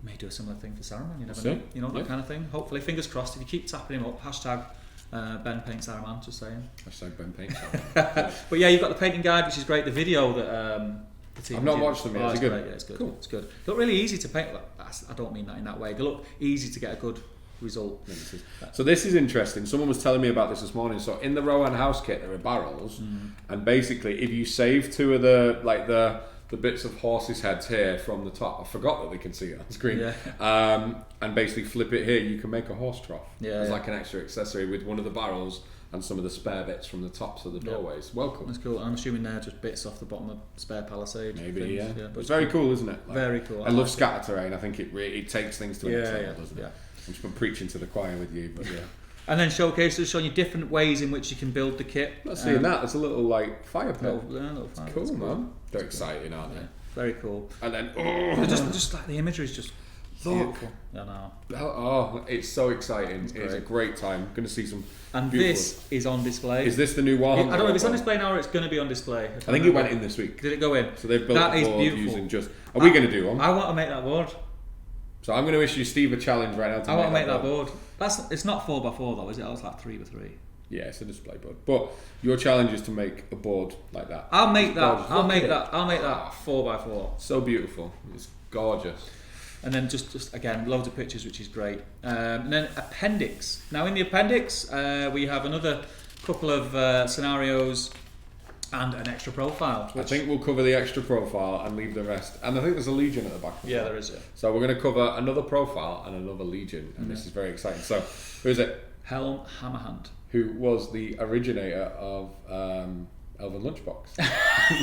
may do a similar thing for Saruman. You never See? know. You know, that kind of thing. Hopefully, fingers crossed. If you keep tapping him up, hashtag Ben Paint Saruman. Just saying. Hashtag Ben Paint Saruman. But yeah, you've got the painting guide, which is great. The video that the team. I've not watched them yet. Oh, Is it good? Great. Yeah, it's good. Cool. It's good. They look really easy to paint. I don't mean that in that way. They look easy to get a good result. So this is interesting. Someone was telling me about this morning. So in the Rohan house kit, there are barrels, and basically, if you save 2 of the bits of horses' heads here from the top, I forgot that we can see it on screen. Yeah. And basically flip it here, you can make a horse trough. Yeah, as like an extra accessory with one of the barrels and some of the spare bits from the tops of the doorways. Well, cool. That's cool. I'm assuming they're just bits off the bottom of spare palisade. Maybe, things. yeah. But But it's very cool, isn't it? Like, very cool. I love scatter terrain. I think it takes things to the next level, doesn't it? Yeah. I'm just preaching to the choir with you, but yeah. And then showcases showing you different ways in which you can build the kit. Not seeing that. It's a little like fire pit. Little fire. Cool, It's man. They're exciting, aren't they? Yeah, very cool. And then, Just like the imagery is just beautiful. I know. Oh, it's so exciting. It's a great time. Going to see some. And beautiful. this is on display. Is this the new Warhammer? I don't know if it's on display now or it's going to be on display. I think it went in this week. Did it go in? So they've built That a is board beautiful. using just. Are we going to do one? I want to make that board. So I'm going to issue Steve a challenge right now. I want to make that board. It's not 4x4 though, is it? It's like 3x3. Yeah, it's a display board. But your challenge is to make a board like that. I'll make that. Gorgeous. I'll make that 4x4. So beautiful. It's gorgeous. And then just again, loads of pictures, which is great. And then appendix. Now in the appendix, we have another couple of scenarios and an extra profile. I think we'll cover the extra profile and leave the rest. And I think there's a Legion at the back. Yeah, there is. Yeah. So we're going to cover another profile and another Legion, and this is very exciting. So who is it? Helm Hammerhand. Who was the originator of Elven Lunchbox?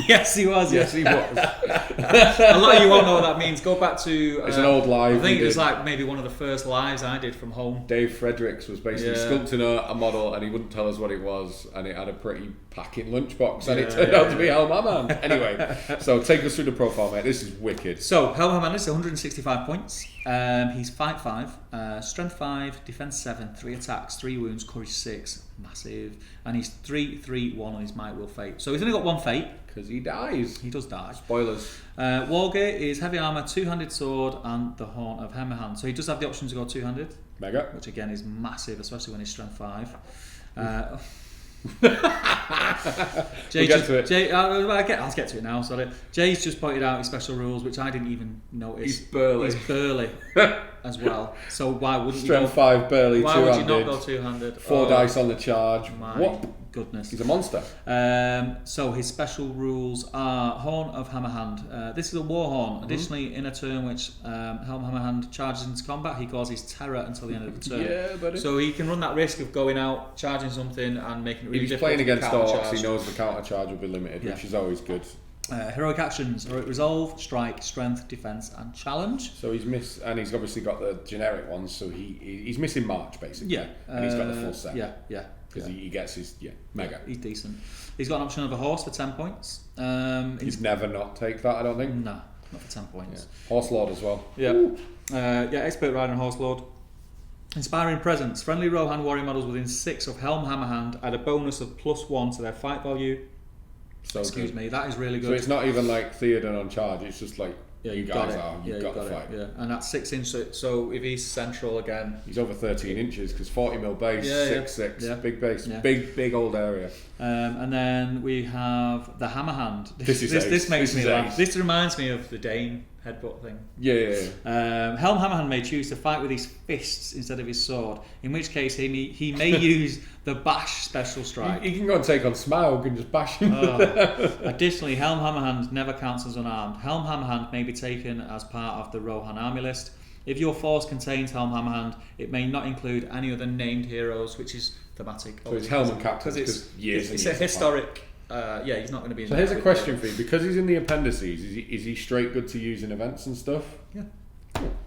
Yes, he was. Yes, he was. A lot of you won't know what that means. Go back to. It's an old live. I think it was like maybe one of the first lives I did from home. Dave Fredericks was basically sculpting a model, and he wouldn't tell us what it was, and it had a pretty packing lunchbox, and it turned out to be Helm Hammerhand. Anyway, so take us through the profile, mate. This is wicked. So Helm Hammerhand is 165 points. He's 5'5", strength 5, defense 7, 3 attacks, 3 wounds, courage 6, massive, and he's 3/3/1 on his might will fate. So he's only got 1 fate. Because he dies. He does die. Spoilers. Wargear is heavy armour, 2-handed sword, and the Horn of Hammerhand. So he does have the option to go 2-handed, Mega. which again is massive, especially when he's strength 5. We'll get to it. I'll get to it now. Sorry, Jay's just pointed out his special rules, which I didn't even notice. He's burly. He's burly as well. So why wouldn't Strength 5, burly, why two-handed. would you not go 2-handed? 4 dice on the charge. My What? goodness. He's a monster. So his special rules are Horn of Hammerhand. This is a war horn. Additionally, in a turn which Helm Hammerhand charges into combat, he causes terror until the end of the turn. Yeah, buddy. So he can run that risk of going out, charging something, and making it really If he's difficult playing to against countercharge. orcs, he knows the counter charge will be limited, which is always good. Heroic actions: heroic resolve, strike, strength, defense, and challenge. So he's he's obviously got the generic ones. So he's missing March basically. Yeah, and he's got the full set. Yeah. Because he gets his mega. He's decent. He's got an option of a horse for 10 points. He'd never not take that, I don't think. No, not for 10 points. Yeah. Horse Lord as well. Yeah. Expert rider and horse lord. Inspiring presence. Friendly Rohan warrior models within 6 of Helm Hammerhand add a bonus of +1 to their fight value. So Excuse good. me, that is really good. So it's not even like Theoden on charge. It's just like you guys you've got the fight. Yeah, and that's 6 inch. So if he's central again, he's over 13 inches because 40 mil base, 6'6", big base, big old area. And then we have the Hammerhand. This makes me laugh. This reminds me of the Dane headbutt thing. Yeah. Helm Hammerhand may choose to fight with his fists instead of his sword, in which case he may use the bash special strike. He can go and take on Smaug and just bash him. Additionally, Helm Hammerhand never counts as unarmed. Helm Hammerhand may be taken as part of the Rohan army list. If your force contains Helm Hammerhand, it may not include any other named heroes, which is thematic. So it's Helm and Captains because it's a historic. He's not going to be. So here's a question for you: because he's in the appendices, is he straight good to use in events and stuff? Yeah,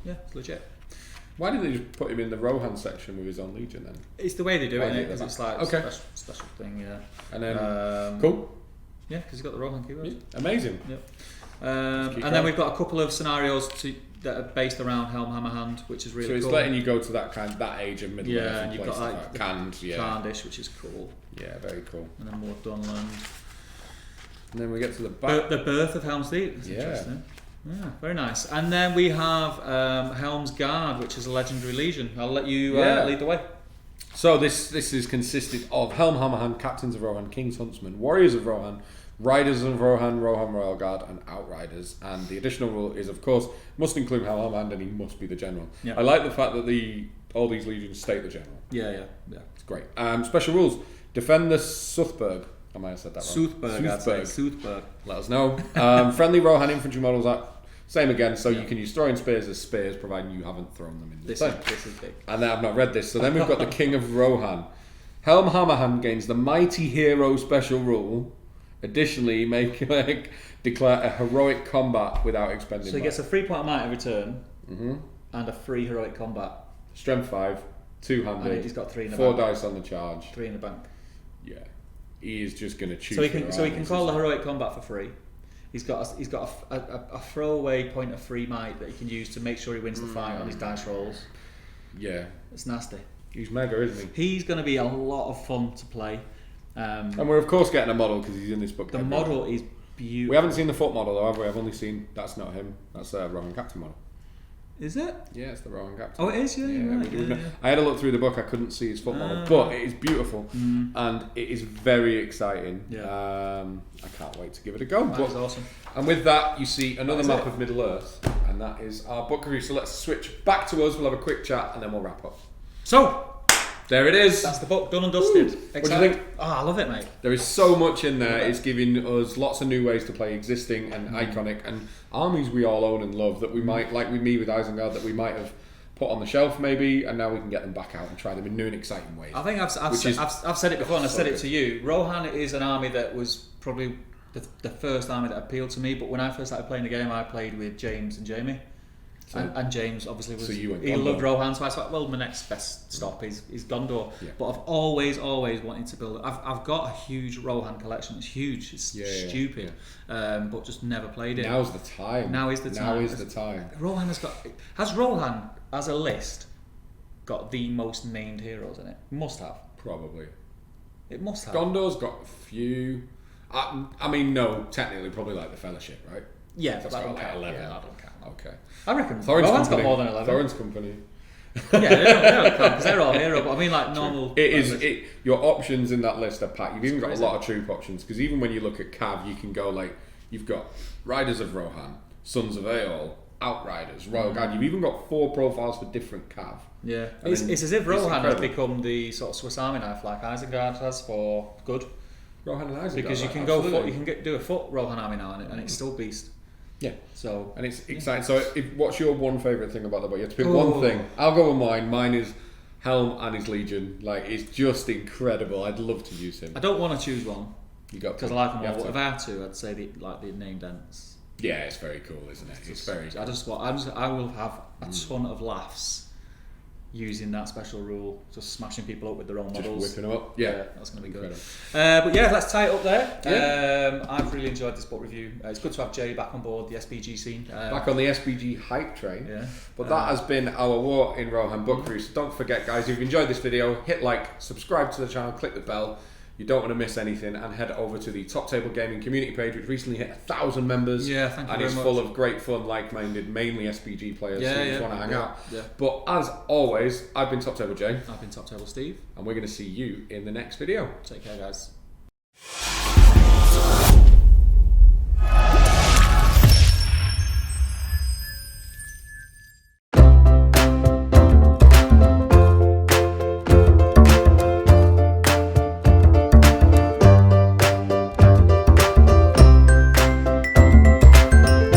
it's legit. Why didn't they just put him in the Rohan section with his own Legion then? It's the way they do it, because it's like okay. special thing, yeah. And then cool. Yeah, because he's got the Rohan keywords. Yeah, amazing. Yep. And then we've got a couple of scenarios that are based around Helm Hammerhand, which is really cool. So it's letting you go to that age of middle earth. Yeah, and you've got like Carndish, which is cool. Yeah, very cool. And then more Dunland. And then we get to the back. The birth of Helm's Deep. That's yeah. Interesting. Yeah, very nice. And then we have Helm's Guard, which is a legendary legion. I'll let you lead the way. So this is consisted of Helm, Hammerhand, Captains of Rohan, King's Huntsmen, Warriors of Rohan, Riders of Rohan, Rohan Royal Guard, and Outriders. And the additional rule is, of course, must include Helm, Hammerhand, and he must be the general. Yeah. I like the fact that all these legions state the general. Yeah. It's great. Special rules: defend the Southburg. I might have said that wrong. Southburg. Let us know. Friendly Rohan infantry models are same again, so you can use throwing spears as spears, providing you haven't thrown them in the thing. This is big. And then I've not read this. So then we've got the King of Rohan. Helm Hammerhand gains the Mighty Hero special rule. Additionally, he may declare a heroic combat without expending. So he gets a 3 point of might every turn, mm-hmm. and a free heroic combat. Strength 5, 2-handed. And he's got 3 in the 4 bank. dice on the charge. 3 in the bank. Yeah, he is just going to choose. So he can call the heroic combat for free. He's got a throwaway point of free might that he can use to make sure he wins the fight on his dice rolls. Yeah, it's nasty. He's mega, isn't he? He's going to be a lot of fun to play. And we're of course getting a model because he's in this book. The model is beautiful. We haven't seen the foot model though, have we? I've only seen that's not him. That's a Rohan Captain model. Is it? Yeah, it's the Rohan Captain. Oh, it is. Yeah, right. Yeah. I had a look through the book. I couldn't see his foot model, but it is beautiful and it is very exciting. Yeah. I can't wait to give it a go. That's awesome. And with that, you see another map of Middle Earth, and that is our book review. So let's switch back to us. We'll have a quick chat, and then we'll wrap up. So. There it is. That's the book, done and dusted. What do you think? Oh, I love it, mate. There is so much in there. It's giving us lots of new ways to play existing and iconic and armies we all own and love that we might, like with me with Isengard, that we might have put on the shelf maybe, and now we can get them back out and try them in new and exciting ways. I think I've said it before, and I said it to you. Rohan is an army that was probably the first army that appealed to me. But when I first started playing the game, I played with James and Jamie. And James obviously was. So he loved Rohan, so I thought, well, my next best stop is Gondor. Yeah. But I've always wanted to build. I've got a huge Rohan collection. It's huge. It's stupid. Yeah. But just never played it. Now's the time. Now is the time. Rohan has Rohan as a list got the most named heroes in it. Must have. Probably. It must have. Gondor's got a few. I mean, no, technically, probably like the Fellowship, right? Yeah, that's got like 11. Yeah, I don't count. Okay. I reckon Rohan's got more than 11. Thorin's Company. Yeah, they don't count because they're all hero. But I mean, like normal. Your options in that list are packed. You've even got a lot of troop options because even when you look at Cav, you can go like you've got Riders of Rohan, Sons of Aeol, Outriders, Royal Guard. You've even got 4 profiles for different Cav. Yeah, it's as if Rohan has become the sort of Swiss Army knife like Isengard has for good. Rohan and Isengard, because you can go foot, you can do a foot Rohan army now and it's still beast. Yeah. So and it's exciting. So what's your one favourite thing about the book? You have to pick one thing. I'll go with mine. Mine is Helm and his Legion. Like, it's just incredible. I'd love to use him. I don't want to choose one. You got because I like them all. But if I had to, I'd say the name dance. Yeah, it's very cool, isn't it? It's very cool. I will have a ton of laughs using that special rule, just smashing people up with their own models. Just whipping them up. Yeah, that's going to be good. But yeah, let's tie it up there. Yeah. I've really enjoyed this book review. It's good to have Jay back on board the SBG scene. Back on the SBG hype train. Yeah. But that has been our War in Rohan book review. So don't forget, guys, if you've enjoyed this video, hit like, subscribe to the channel, click the bell. You don't want to miss anything, and head over to the Top Table Gaming community page, which recently hit 1,000 members. Yeah, thank you very much. And it's full of great fun, like-minded, mainly SPG players who just want to hang out. Yeah. But as always, I've been Top Table Jay. I've been Top Table Steve. And we're going to see you in the next video. Take care, guys.